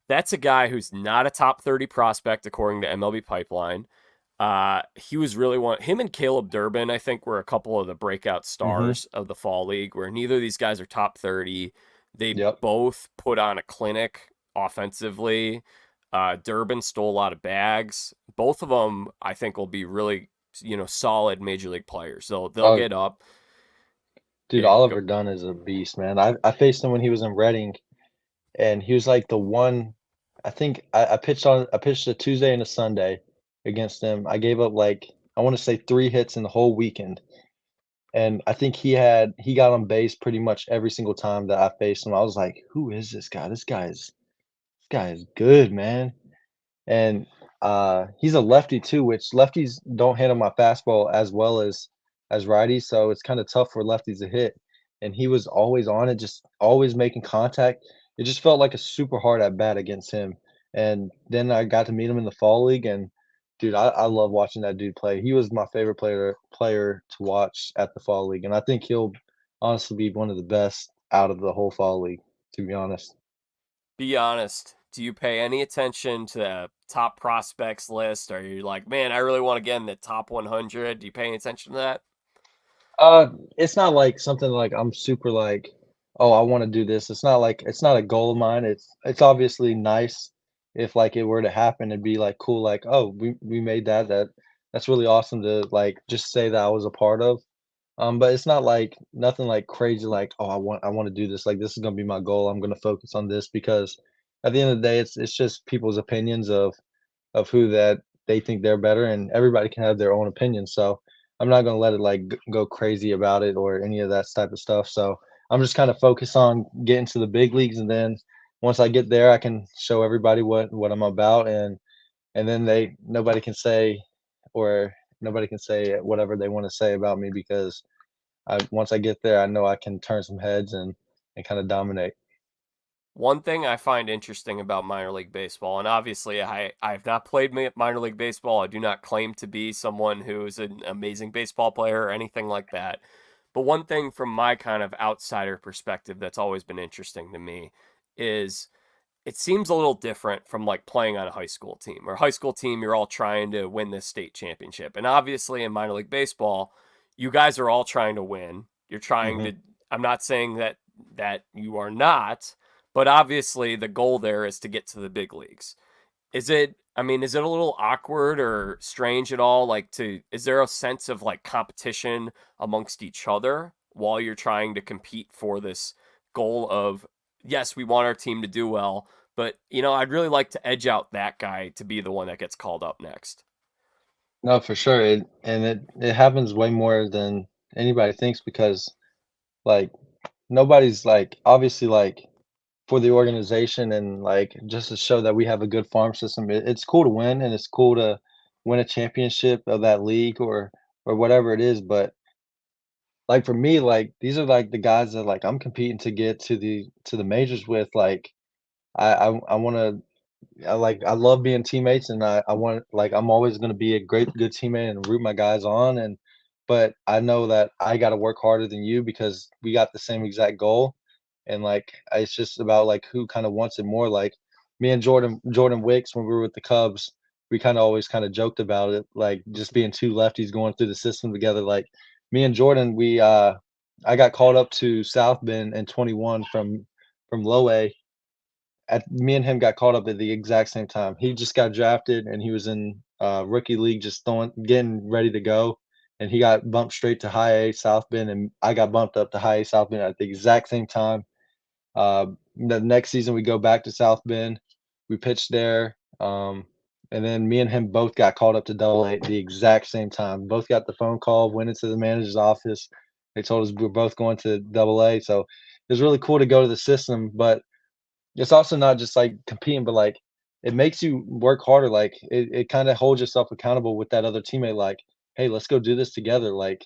That's a guy who's not a top 30 prospect according to MLB Pipeline. He was really him and Caleb Durbin, I think, were a couple of the breakout Mhm. stars of the fall league, where neither of these guys are top 30. They Yep. both put on a clinic offensively. Durbin stole a lot of bags. Both of them, I think, will be really, solid major league players. They'll Oh, get up. dude, Yeah, go. Oliver Dunn is a beast, man. I faced him when he was in Reading, and he was like the one. I think I pitched a Tuesday and a Sunday against him. I gave up like I want to say 3 hits in the whole weekend. And I think he got on base pretty much every single time that I faced him. I was like, "Who is this guy? This guy is good, man." And, he's a lefty too, which lefties don't handle my fastball as well as righties, so it's kinda tough for lefties to hit. And he was always on it, just always making contact. It just felt like a super hard at bat against him. And then I got to meet him in the fall league, and dude, I love watching that dude play. He was my favorite player to watch at the fall league, and I think he'll honestly be one of the best out of the whole fall league, to be honest. Be honest. Do you pay any attention to the top prospects list? Are you like, man, I really want to get in the top 100? Do you pay any attention to that? It's not like something like I'm super like, "Oh, I wanna do this." It's not a goal of mine. It's obviously nice if, like, it were to happen, it'd be, like, cool, like, "Oh, we made that. That's really awesome to, like, just say that I was a part of." But it's not like nothing like crazy like, "Oh, I wanna do this. Like, this is gonna be my goal. I'm gonna focus on this," because at the end of the day, it's just people's opinions of who that they think they're better, and everybody can have their own opinion. So I'm not gonna let it like go crazy about it or any of that type of stuff. So I'm just kind of focused on getting to the big leagues, and then once I get there, I can show everybody what I'm about, and then they nobody can say or nobody can say whatever they want to say about me because once I get there, I know I can turn some heads and kind of dominate. One thing I find interesting about minor league baseball, and obviously I've not played minor league baseball. I do not claim to be someone who is an amazing baseball player or anything like that. But one thing from my kind of outsider perspective that's always been interesting to me is it seems a little different from like playing on a high school team. Or high school team, you're all trying to win this state championship. And obviously in minor league baseball, you guys are all trying to win. You're trying Hmm. to I'm not saying that you are not, but obviously the goal there is to get to the big leagues. Is it a little awkward or strange at all? Is there a sense of like competition amongst each other while you're trying to compete for this goal of, yes, we want our team to do well, but I'd really like to edge out that guy to be the one that gets called up next. No, for sure. It happens way more than anybody thinks because like nobody's like obviously like for the organization and like just to show that we have a good farm system. It's cool to win and it's cool to win a championship of that league or whatever it is. But like for me, like these are like the guys that like I'm competing to get to the majors with. Like I want to I love being teammates, and I want like I'm always gonna be a good teammate and root my guys on, and but I know that I gotta work harder than you because we got the same exact goal, and like it's just about like who kind of wants it more. Like me and Jordan Wicks when we were with the Cubs, we kind of always kind of joked about it, like just being two lefties going through the system together. Like me and Jordan, we I got called up to South Bend in 21 from low A at me and him got caught up at the exact same time. He just got drafted and he was in rookie league just throwing getting ready to go. And he got bumped straight to high A South Bend and I got bumped up to high A South Bend at the exact same time. The next season we go back to South Bend. We pitched there. And then me and him both got called up to double A at the exact same time. Both got the phone call, went into the manager's office. They told us we are both going to double A. So it was really cool to go to the system, but it's also not just, like, competing, but, like, it makes you work harder, like, it kinda holds yourself accountable with that other teammate, like, "Hey, let's go do this together," like,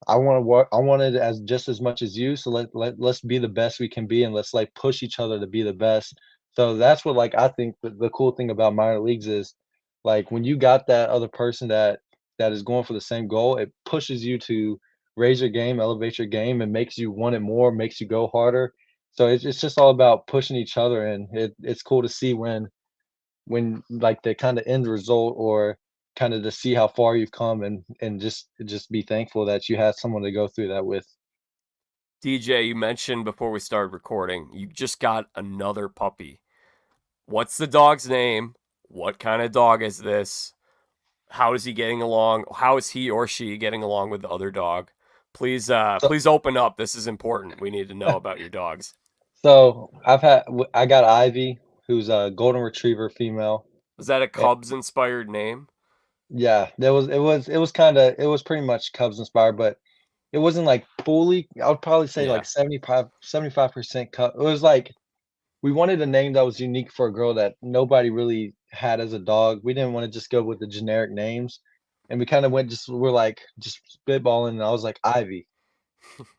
I want it as just as much as you, so let's be the best we can be, and let's, like, push each other to be the best. So that's what, like, I think the cool thing about minor leagues is, like, when you got that other person that is going for the same goal, it pushes you to raise your game, elevate your game, and makes you want it more, makes you go harder. So it's just all about pushing each other, and it's cool to see when like the kind of end result or kind of to see how far you've come and just be thankful that you had someone to go through that with. DJ, you mentioned before we started recording, you just got another puppy. What's the dog's name? What kind of dog is this? How is he getting along? How is he or she getting along with the other dog? So Please open up. This is important. We need to know about your dogs. so I got Ivy, who's a golden retriever female. Was that a And Cubs inspired name? yeah, it was kind of it was pretty much Cubs inspired, but it wasn't like fully. I would probably say Yeah. like 75% Cubs. It was like we wanted a name that was unique for a girl that nobody really had as a dog. We didn't want to just go with the generic names. And we kind of went we're like just spitballing and I was like Ivy.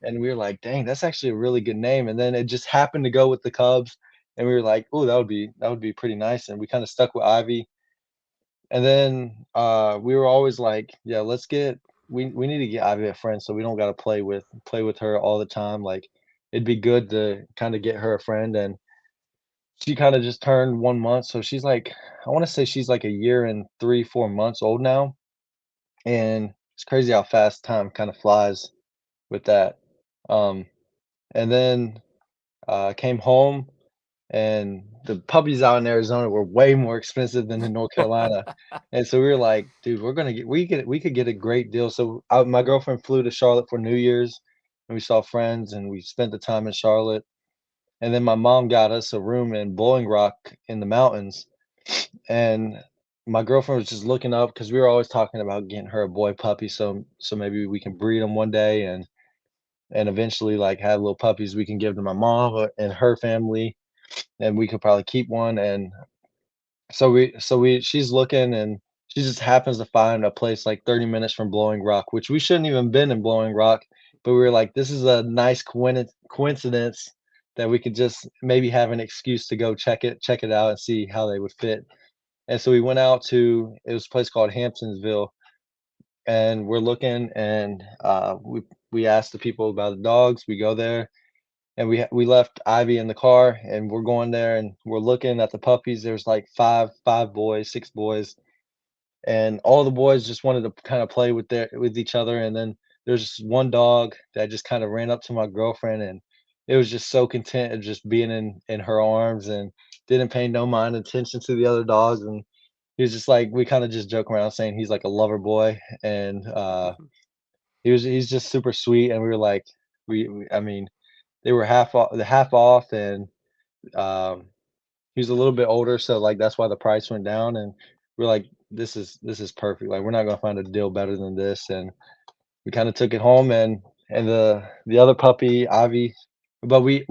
And we were like, dang, that's actually a really good name. And then it just happened to go with the Cubs. And we were like, oh, that would be pretty nice. And we kind of stuck with Ivy. And then we were always like, yeah, we need to get Ivy a friend so we don't gotta play with her all the time. Like it'd be good to kind of get her a friend and she kinda just turned 1 month, so she's like I wanna say she's like a year and 3, 4 months old now, and it's crazy how fast time kinda flies with that. Um, and then, came home, and the puppies out in Arizona were way more expensive than in North Carolina, and so we were like, "Dude, we could get a great deal." So, my girlfriend flew to Charlotte for New Year's, and we saw friends, and we spent the time in Charlotte, and then my mom got us a room in Blowing Rock in the mountains. And my girlfriend was just looking up because we were always talking about getting her a boy puppy, so maybe we can breed them one day and eventually like have little puppies we can give to my mom and her family, and we could probably keep one. And so we she's looking and she just happens to find a place like 30 minutes from Blowing Rock, which we shouldn't even been in Blowing Rock, but we were like, this is a nice coincidence that we could just maybe have an excuse to go check it out and see how they would fit. And so we went out to it was a place called Hamptonsville, and we're looking, and we asked the people about the dogs. We go there, and we left Ivy in the car, and we're going there, and we're looking at the puppies. There's like five boys, six boys, and all the boys just wanted to kind of play with each other. And then there's just one dog that just kind of ran up to my girlfriend, and it was just so content of just being in her arms, and didn't pay no mind attention to the other dogs. And he was just like, we kind of just joke around saying he's like a lover boy, and he's just super sweet. And we were like, I mean, they were half off, and um, he was a little bit older, so like that's why the price went down. And we're like, this is perfect. Like we're not gonna find a deal better than this. And we kind of took it home, and the other puppy, Ivy, but we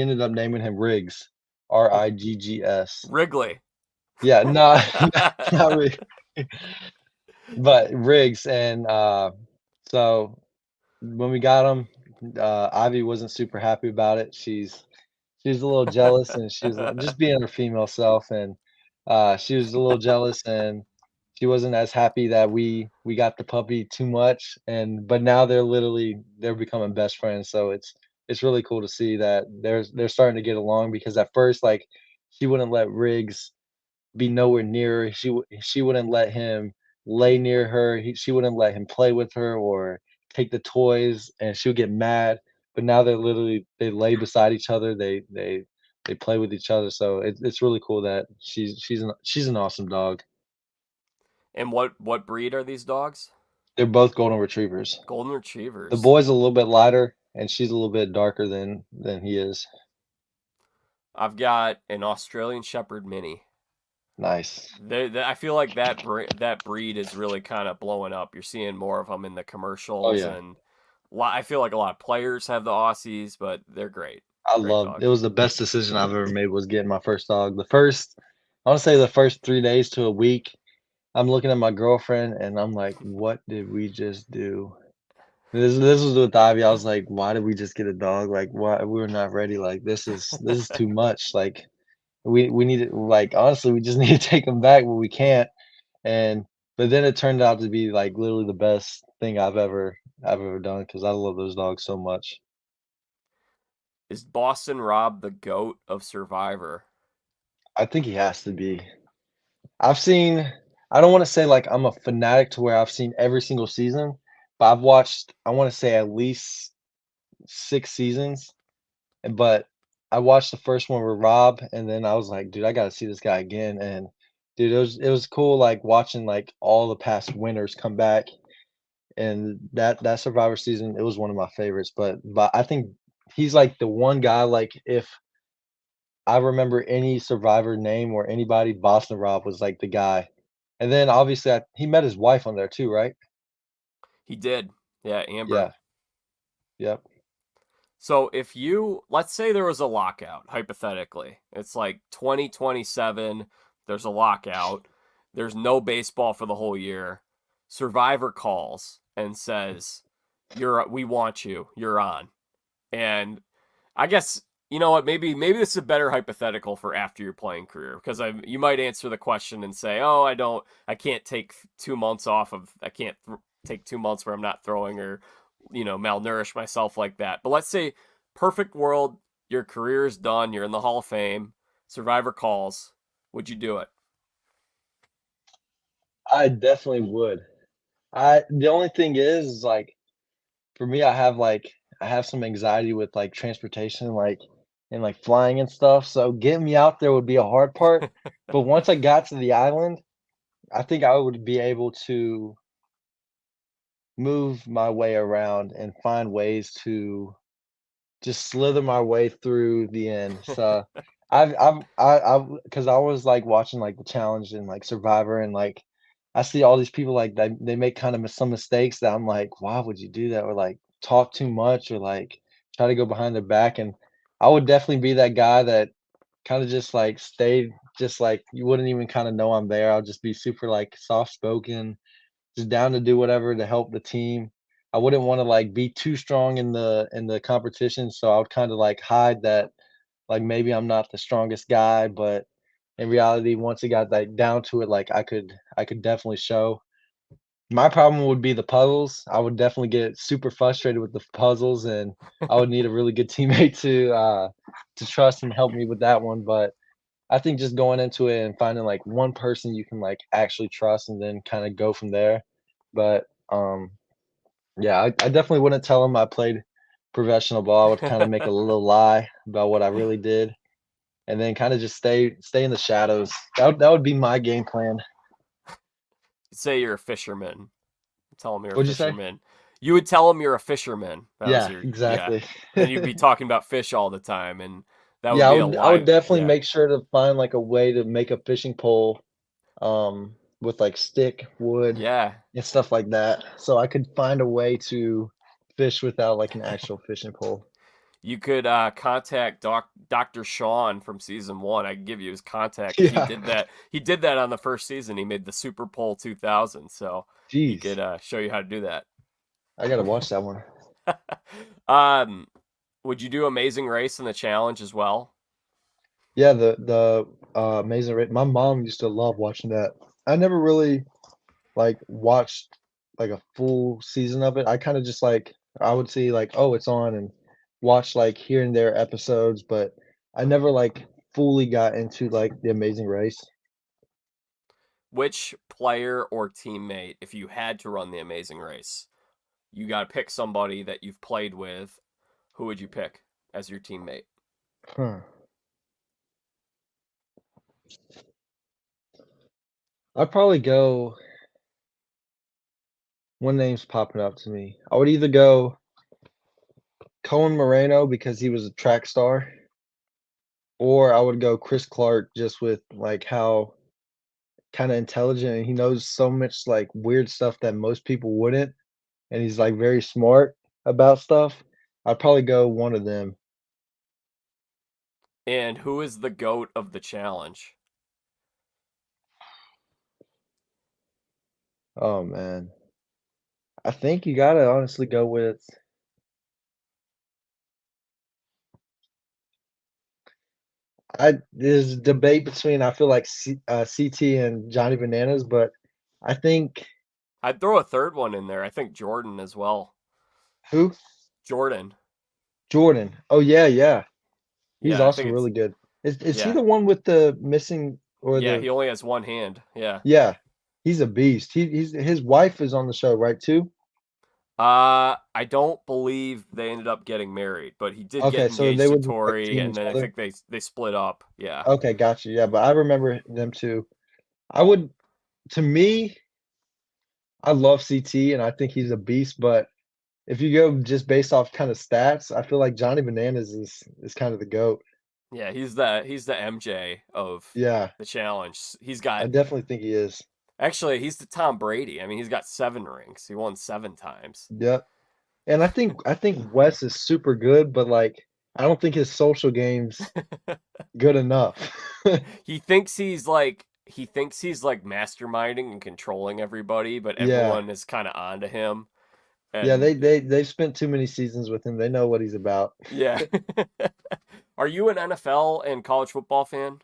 ended up naming him Riggs, Riggs. Wrigley. Yeah, no, not Riggs, but Riggs. And so when we got him, Ivy wasn't super happy about it. She's a little jealous, and she was just being her female self. And she was a little jealous, and she wasn't as happy that we got the puppy too much. And but now they're becoming best friends. So it's really cool to see that they're starting to get along, because at first, like, she wouldn't let Riggs be nowhere near her. She wouldn't let him lay near her. She wouldn't let him play with her or take the toys, and she would get mad. But now they lay beside each other. They play with each other. So it's really cool that she's an awesome dog. And what breed are these dogs? They're both golden retrievers. Golden The retrievers. boy's a little bit lighter, and she's a little bit darker than he is. I've got an Australian Shepherd mini. Nice. I feel like that breed is really kind of blowing up. You're seeing more of them in the Oh commercials, yeah. and I feel like a lot of players have the Aussies, but they're great. Great It dogs. was the best decision I've ever made, was getting my first dog. I wanna say the first 3 days to a week, I'm looking at my girlfriend, and I'm like, "What did we just do?" This was with Ivy. I was like, "Why did we just get a dog? Like, why we were not ready. Like, this is too much. Like, we need to, like, honestly, we just need to take him back, but we can't." And but then it turned out to be, like, literally the best thing I've ever done, because I love those dogs so much. Is Boston Rob the goat of Survivor? I think he has to be. I've seen I don't wanna say, like, I'm a fanatic to where I've seen every single season, but I've watched, I wanna say, at least 6 seasons. But I watched the first one with Rob, and then I was like, "Dude, I gotta see this guy again." And dude, it was cool, like, watching, like, all the past winners come back. And that Survivor season, it was one of my favorites. But I think he's, like, the one guy, like, if I remember any Survivor name or anybody, Boston Rob was, like, the guy. And then, obviously, he met his wife on there too, right? He did. Yeah, Amber. Yeah, yep. So if let's say there was a lockout, hypothetically, it's like 2027, there's a lockout, there's no baseball for the whole year. Survivor calls and says, we want you, you're on. And I guess, you know what, maybe this is a better hypothetical for after your playing career, because you might answer the question and say, "Oh, I can't take 2 months off of I can't take 2 months where I'm not throwing, or malnourish myself like that." But let's say, perfect world, your career is done, you're in the Hall of Fame, Survivor calls, would you do it? I definitely would. The only thing is, like, for me, I have some anxiety with, like, transportation, like, and, like, flying and stuff. So getting me out there would be a hard part. But once I got to the island, I think I would be able to move my way around and find ways to just slither my way through the end. So because I was, like, watching, like, the challenge and, like, Survivor, and, like, I see all these people, like, they make kind of some mistakes that I'm like, why would you do that? Or, like, talk too much, or, like, try to go behind their back. And I would definitely be that guy that kind of just, like, stayed, just like you wouldn't even kind of know I'm there. I'll just be super, like, soft spoken, just down to do whatever to help the team. I wouldn't wanna, like, be too strong in the competition, so I would kinda, like, hide that like maybe I'm not the strongest guy, but in reality, once it got like down to it, like I could definitely show. My problem would be the puzzles. I would definitely get super frustrated with the puzzles, and I would need a really good teammate to trust and help me with that one. But I think just going into it and finding like one person you can like actually trust, and then kind of go from there. But yeah, I definitely wouldn't tell him I played professional ball. I would kind of make a little lie about what I really did, and then kind of just stay in the shadows. That would be my game plan. Say you're a fisherman. Tell him you're a What'd you say? fisherman. You would tell him you're a fisherman. That was Yeah, your yeah. exactly. And then you'd be talking about fish all the time, and that would Yeah, I be a would I would live definitely yeah. make sure to find like a way to make a fishing pole with like stick, wood, Yeah. and stuff like that. So I could find a way to fish without like an actual fishing pole. You could contact Dr. Sean from season one. I can give you his contact because he Yeah. did that. He did that on the first season. He made the Super Bowl 2000, so he Jeez. could show you how to do that. I gotta watch that one. um, would you do Amazing Race in the challenge as well? Yeah, the Amazing Race. My mom used to love watching that. I never really like watched like a full season of it. I kind of just like I would see like, oh, it's on and watch like here and there episodes, but I never like fully got into like the Amazing Race. Which player or teammate, if you had to run the Amazing Race, you got to pick somebody that you've played with. Who would you pick as your teammate? Huh. I'd probably go one name's popping up to me. I would either go Cohen Moreno because he was a track star, or I would go Chris Clark just with like how kind of intelligent and he knows so much like weird stuff that most people wouldn't, and he's like very smart about stuff. I'd probably go one of them. And who is the GOAT of the challenge? Oh man. I think you gotta honestly go with there's a debate between I feel like CT and Johnny Bananas, but I think I'd throw a third one in there. I think Jordan as well. who? Jordan. Jordan. Oh yeah, yeah. He's Yeah, I also think it's really good. Is he yeah. the one with the missing or Yeah, the he only has one hand. Yeah. yeah, he's a beast. He's his wife is on the show, right, too? I don't believe they ended up getting married, but he did get Okay, so they engaged to would be, like, Tori, seeing and each then I other? think they split up. Yeah. Okay, gotcha, yeah, but I remember them too. I would to me, I love CT, and I think he's a beast, but if you go just based off kinda stats, I feel like Johnny Bananas is kind of the GOAT. Yeah, he's the MJ of Yeah, the challenge. I definitely think he is. he's the Tom Brady. I mean, he's got 7 rings. He won 7 times. Yep, and I think Wes is super good, but, like, I don't think his social game's good enough. He thinks he's like masterminding and controlling everybody, but Yeah. everyone is kind of onto him. Yeah, And they've spent too many seasons with him, they know what he's about. yeah. Are you an NFL and college football fan?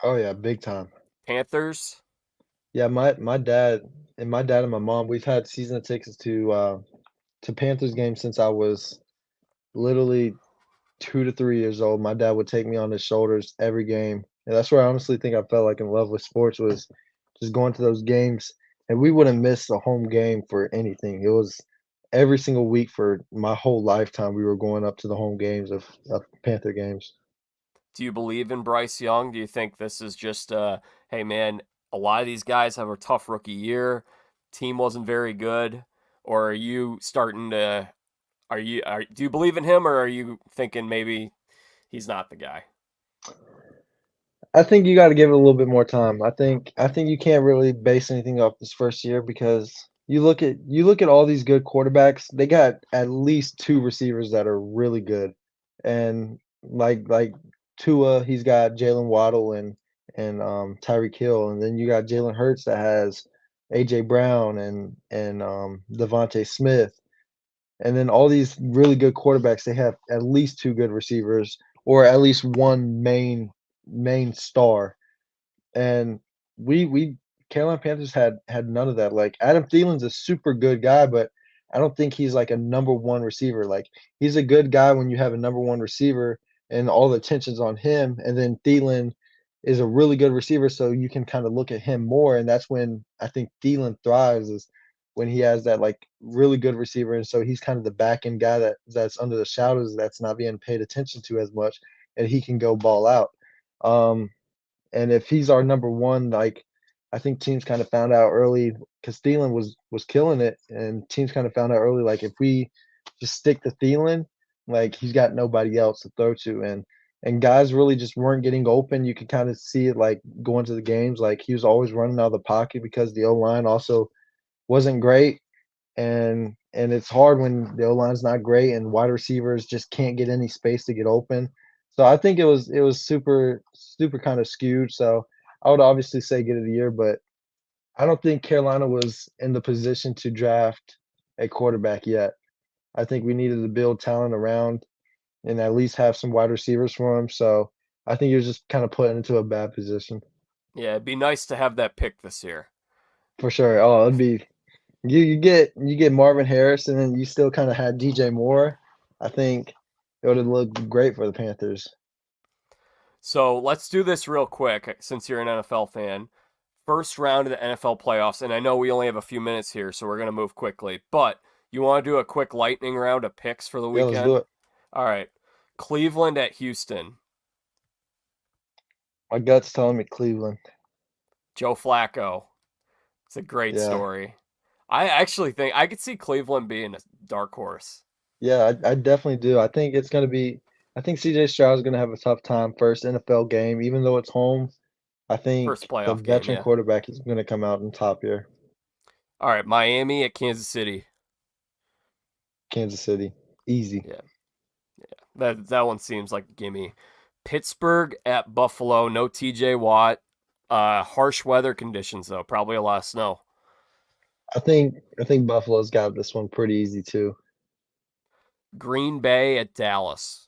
Oh, yeah, big time. Panthers? Yeah, my dad and my mom, we've had season tickets to Panthers games since I was literally 2 to 3 years old. My dad would take me on his shoulders every game, and that's where I honestly think I fell, like, in love with sports was just going to those games, and we wouldn't miss a home game for anything. It was every single week for my whole lifetime, we were going up to the home games of Panther games. Do you believe in Bryce Young? Do you think this is just hey man, a lot of these guys have a tough rookie year. Team wasn't very good. Or are you starting to do you believe in him, or are you thinking maybe he's not the guy? I think you gotta give it a little bit more time. I think you can't really base anything off this first year because you look at all these good quarterbacks, they got at least 2 receivers that are really good. And like Tua, he's got Jalen Waddle and Tyreek Hill, and then you got Jalen Hurts that has AJ Brown and Devontae Smith. And then all these really good quarterbacks, they have at least 2 good receivers, or at least one main star. And we Carolina Panthers had none of that. Like Adam Thielen's a super good guy, but I don't think he's like a number one receiver. Like he's a good guy when you have a number one receiver and all the attention's on him, and then Thielen is a really good receiver, so you can kind of look at him more, and that's when I think Thielen thrives is when he has that like really good receiver, and so he's kind of the back end guy that's under the shadows that's not being paid attention to as much, and he can go ball out. Um, and if he's our number one, like I think teams kind of found out early because Thielen was killing it, and teams kind of found out early, like if we just stick to Thielen, like he's got nobody else to throw to, and guys really just weren't getting open. You could kind of see it like going to the games, like he was always running out of the pocket because the O line also wasn't great, and it's hard when the O line's not great and wide receivers just can't get any space to get open. So I think it was super kind of skewed. So I would obviously say get of the year, but I don't think Carolina was in the position to draft a quarterback yet. I think we needed to build talent around and at least have some wide receivers for him. So I think he was just kind of put into a bad position Yeah, it'd be nice to have that pick this year. for sure. Oh, it'd be you get Marvin Harris, and then you still kind of had DJ Moore. I think it would have looked great for the Panthers. So let's do this real quick since you're an NFL fan. First round of the NFL playoffs, and I know we only have a few minutes here, so we're going to move quickly. But you want to do a quick lightning round of picks for the Yeah, let's do weekend? it. All right. Cleveland at Houston. My gut's telling me Cleveland. Joe Flacco. It's a great Yeah, story. I actually think I could see Cleveland being a dark horse. yeah, I definitely do. I think it's gonna be. I think CJ Stroud's gonna have a tough time first NFL game, even though it's home. I First think the playoff game, veteran yeah. quarterback is gonna come out on top here. All right, Miami at Kansas City. Kansas City, easy. Yeah, that one seems like a gimme. Pittsburgh at Buffalo. No TJ Watt. Harsh weather conditions though. Probably a lot of snow. I think Buffalo's got this one pretty easy too. Green Bay at Dallas.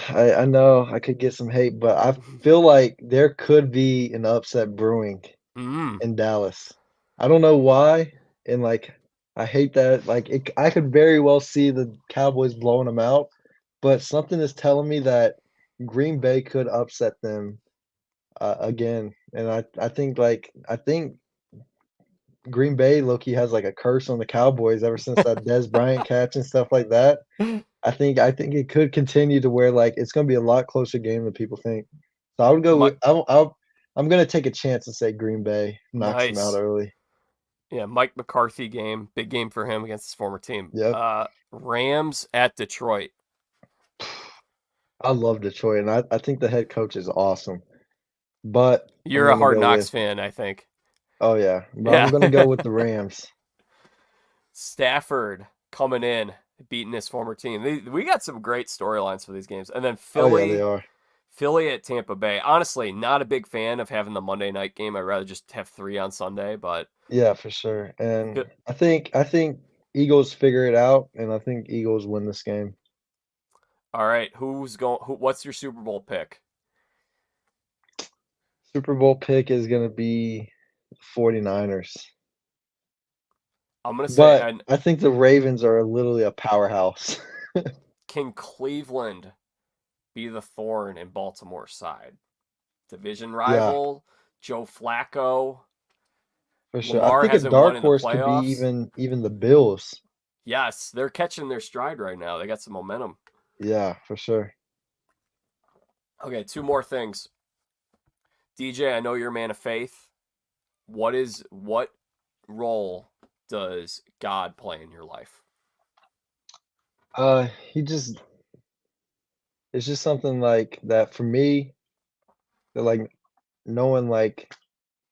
I know I could get some hate, but I feel like there could be an upset brewing Mm, in Dallas. I don't know why, and like I hate that. Like I could very well see the Cowboys blowing them out, but something is telling me that Green Bay could upset them again. And I think Green Bay Loki has like a curse on the Cowboys ever since that Des Bryant catch and stuff like that. I think it could continue to where like it's going to be a lot closer game than people think. So I would go Mi- with I'm going to take a chance and say Green Bay knocks them out nice. early. Yeah, Mike McCarthy game. Big game for him against his former team. Yep. Rams at Detroit. I love Detroit, and I think the head coach is awesome. But I'm You're a going to Hard go Knocks with fan, I think. oh yeah, but I'm Yeah. going to go with the Rams. Stafford coming in, beating his former team. We got some great storylines for these games. And then Oh yeah, they Philly, are. Philly at Tampa Bay. Honestly, not a big fan of having the Monday night game. I'd rather just have three on Sunday. But Yeah, for sure. And Phi- I think Eagles figure it out, and I think Eagles win this game. all right, who's going? What's your Super Bowl pick? Super Bowl pick is going to be 49ers. I'm gonna say, But and I think the Ravens are literally a powerhouse. can Cleveland be the thorn in Baltimore's side? Division Yeah, rival, Joe Flacco. for sure. I Lamar think a hasn't won dark in the horse could be playoffs. even the Bills. Yes, they're catching their stride right now. They got some momentum. Yeah, for sure. Okay, two more things. DJ, I know you're a man of faith. What role does God play in your life? He just it's just something like that for me. That like knowing like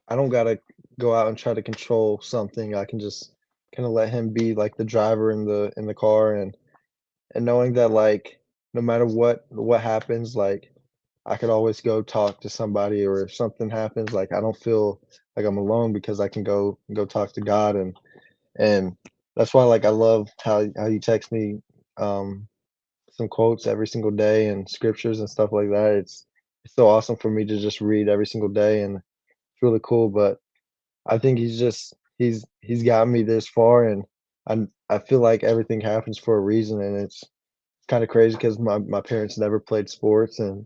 I don't gotta go out and try to control something. I can just kind of let him be like the driver in the car, and knowing that like no matter what happens, like I could always go talk to somebody, or if something happens, like I don't feel like I'm alone because I can go talk to God, and that's why like I love how you text me um some quotes every single day and scriptures and stuff like that. It's so awesome for me to just read every single day, and it's really cool. But I think he's gotten me this far, and I feel like everything happens for a reason, and it's kind of crazy because my parents never played sports, and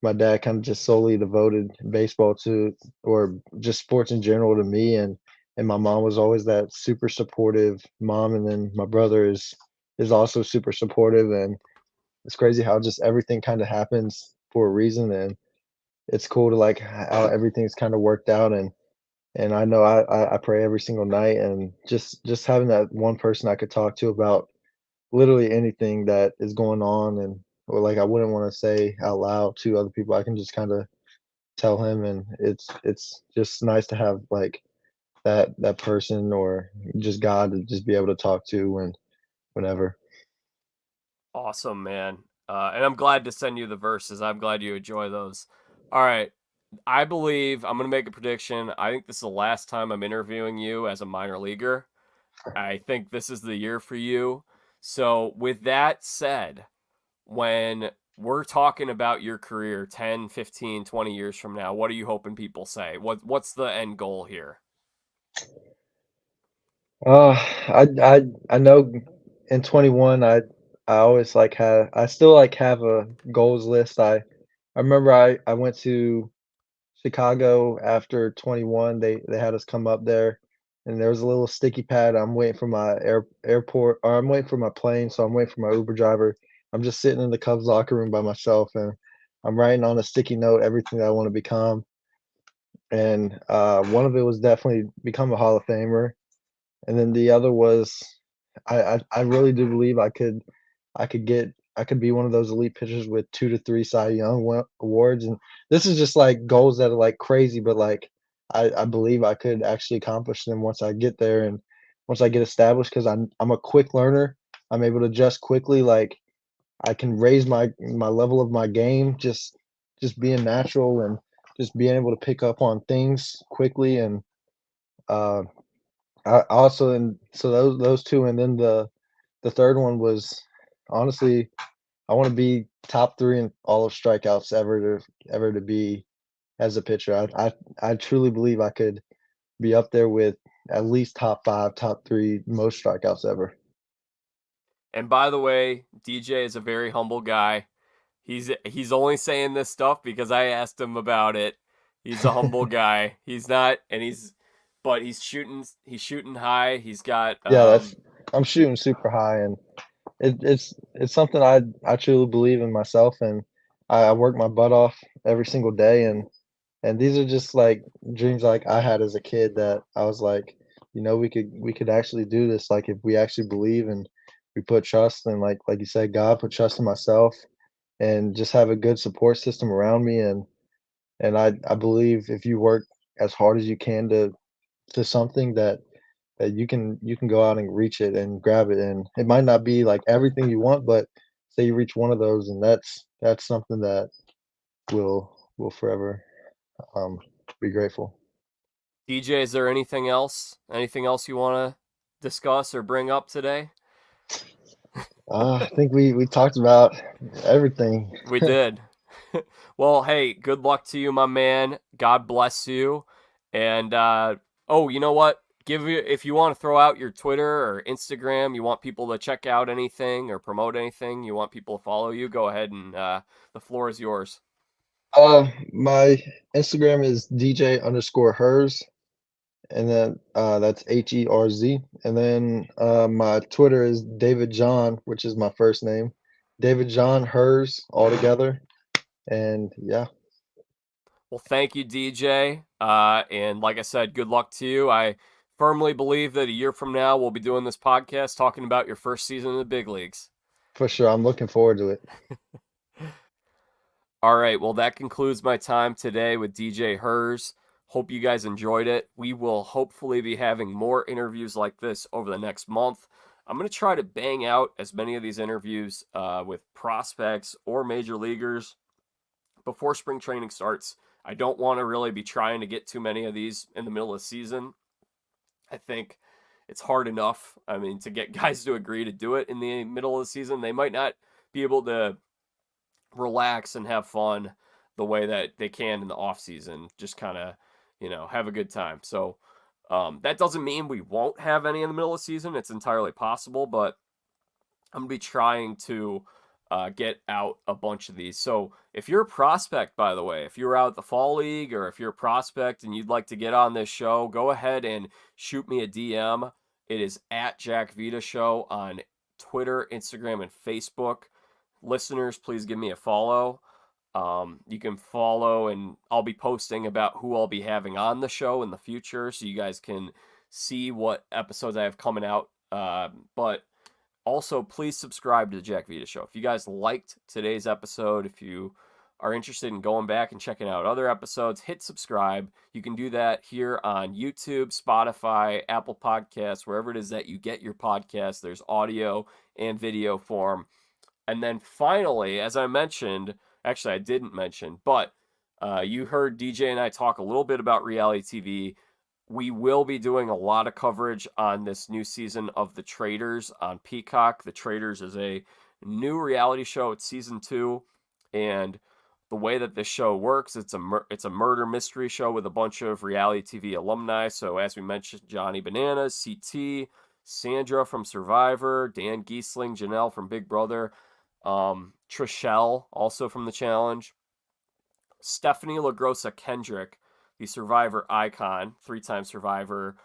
my dad kind of just solely devoted baseball to, or just sports in general, to me, and my mom was always that super supportive mom, and then my brother is also super supportive, and it's crazy how just everything kind of happens for a reason, and it's cool to like how everything's kind of worked out, and I know I pray every single night, and just having that one person I could talk to about literally anything that is going on, and or like I wouldn't want to say out loud to other people. I can just kind of tell him, and it's just nice to have like that person or just God to just be able to talk to whenever. Awesome, man. And I'm glad to send you the verses. I'm glad you enjoy those. All right. I believe I'm going to make a prediction. I think this is the last time I'm interviewing you as a minor leaguer. I think this is the year for you. So, with that said, when we're talking about your career 10, 15, 20 years from now, what are you hoping people say? What's the end goal here? Uh, I know in 21 I always like have I still like have a goals list. I remember I went to Chicago after 21. They had us come up there, and there was a little sticky pad. I'm waiting for my airport, or I'm waiting for my plane, so I'm waiting for my Uber driver. I'm just sitting in the Cubs locker room by myself, and I'm writing on a sticky note everything that I want to become. And one of it was definitely become a Hall of Famer, and then the other was I really do believe I could be one of those elite pitchers with 2 to 3 Cy Young awards, and this is just, like, goals that are, like, crazy, but, like, I believe I could actually accomplish them once I get there and once I get established because I'm a quick learner. I'm able to adjust quickly, like, I can raise my level of my game just being natural and just being able to pick up on things quickly, and, uh, I also and so those 2, and then the 3rd one was honestly, I wanna be top 3 in all of strikeouts ever to be as a pitcher. I truly believe I could be up there with at least top 5, top 3 most strikeouts ever. And by the way, DJ is a very humble guy. He's only saying this stuff because I asked him about it. He's a humble guy. He's not, and but he's shooting high. He's got Yeah, that's I'm shooting super high, and it's something I truly believe in myself, and I work my butt off every single day, and these are just, like, dreams, like, I had as a kid that I was like, we could actually do this, like, if we actually believe and we put trust in, like you said, God, put trust in myself and just have a good support system around me, and I believe if you work as hard as you can to something that you can go out and reach it and grab it, and it might not be, like, everything you want, but say you reach one of those, and that's something that will forever, um, be grateful. DJ. Is there anything else? Anything else you want to discuss or bring up today? I think we talked about everything. We did. Well, hey, good luck to you, my man. God bless you. And oh, you know what? Give you if you want to throw out your Twitter or Instagram, you want people to check out anything or promote anything, you want people to follow you, go ahead and the floor is yours. My Instagram is DJ_Herz, and then, that's HERZ, and then, my Twitter is David John, which is my first name, David John Herz all together, and yeah, Well, thank you, DJ. And like I said, good luck to you. I firmly believe that a year from now we'll be doing this podcast talking about your first season in the big leagues. for sure, I'm looking forward to it. All right. Well, that concludes my time today with DJ Herz. Hope you guys enjoyed it. We will hopefully be having more interviews like this over the next month. I'm going to try to bang out as many of these interviews with prospects or major leaguers before spring training starts. I don't want to really be trying to get too many of these in the middle of the season. I think it's hard enough. I mean, to get guys to agree to do it in the middle of the season, they might not be able to relax and have fun the way that they can in the off season. Just kind of, have a good time. So that doesn't mean we won't have any in the middle of the season. It's entirely possible, but I'm going to be trying to get out a bunch of these. So if you're a prospect, by the way, if you're out at the Fall League or if you're a prospect and you'd like to get on this show, go ahead and shoot me a DM. It is at Jack Vita Show on Twitter, Instagram, and Facebook. Listeners, please give me a follow. You can follow, and I'll be posting about who I'll be having on the show in the future, so you guys can see what episodes I have coming out. But also, please subscribe to the Jack Vita Show. If you guys liked today's episode, if you are interested in going back and checking out other episodes, hit subscribe. You can do that here on YouTube, Spotify, Apple Podcasts, wherever it is that you get your podcasts. There's audio and video form. And then finally, as I mentioned, actually I didn't mention, but you heard DJ and I talk a little bit about reality TV. We will be doing a lot of coverage on this new season of The Traitors on Peacock. The Traitors is a new reality show. It's season 2, and the way that this show works, it's a murder mystery show with a bunch of reality TV alumni. So as we mentioned, Johnny Bananas, CT, Sandra from Survivor, Dan Giesling, Janelle from Big Brother, Trishelle also from The Challenge, Stephanie LaGrossa Kendrick, the Survivor icon, 3-time Survivor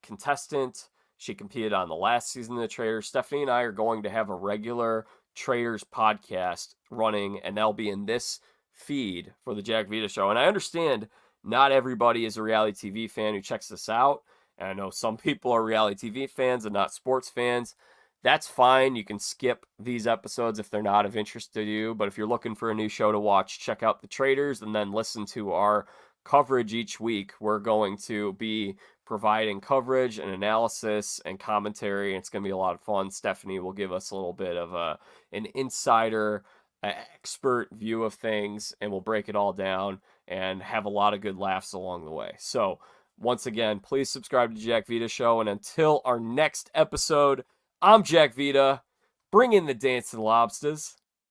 contestant. She competed on the last season of The Traitors. Stephanie and I are going to have a regular Traitors podcast running, and they'll be in this feed for the Jack Vita Show. And I understand not everybody is a reality TV fan who checks this out. And I know some people are reality TV fans and not sports fans. That's fine. You can skip these episodes if they're not of interest to you. But if you're looking for a new show to watch, check out The Traitors and then listen to our coverage each week. We're going to be providing coverage and analysis and commentary. And it's going to be a lot of fun. Stephanie will give us a little bit of an insider, expert view of things, and we'll break it all down and have a lot of good laughs along the way. So once again, please subscribe to Jack Vita Show. And until our next episode, I'm Jack Vita. Bring in the dancing lobsters.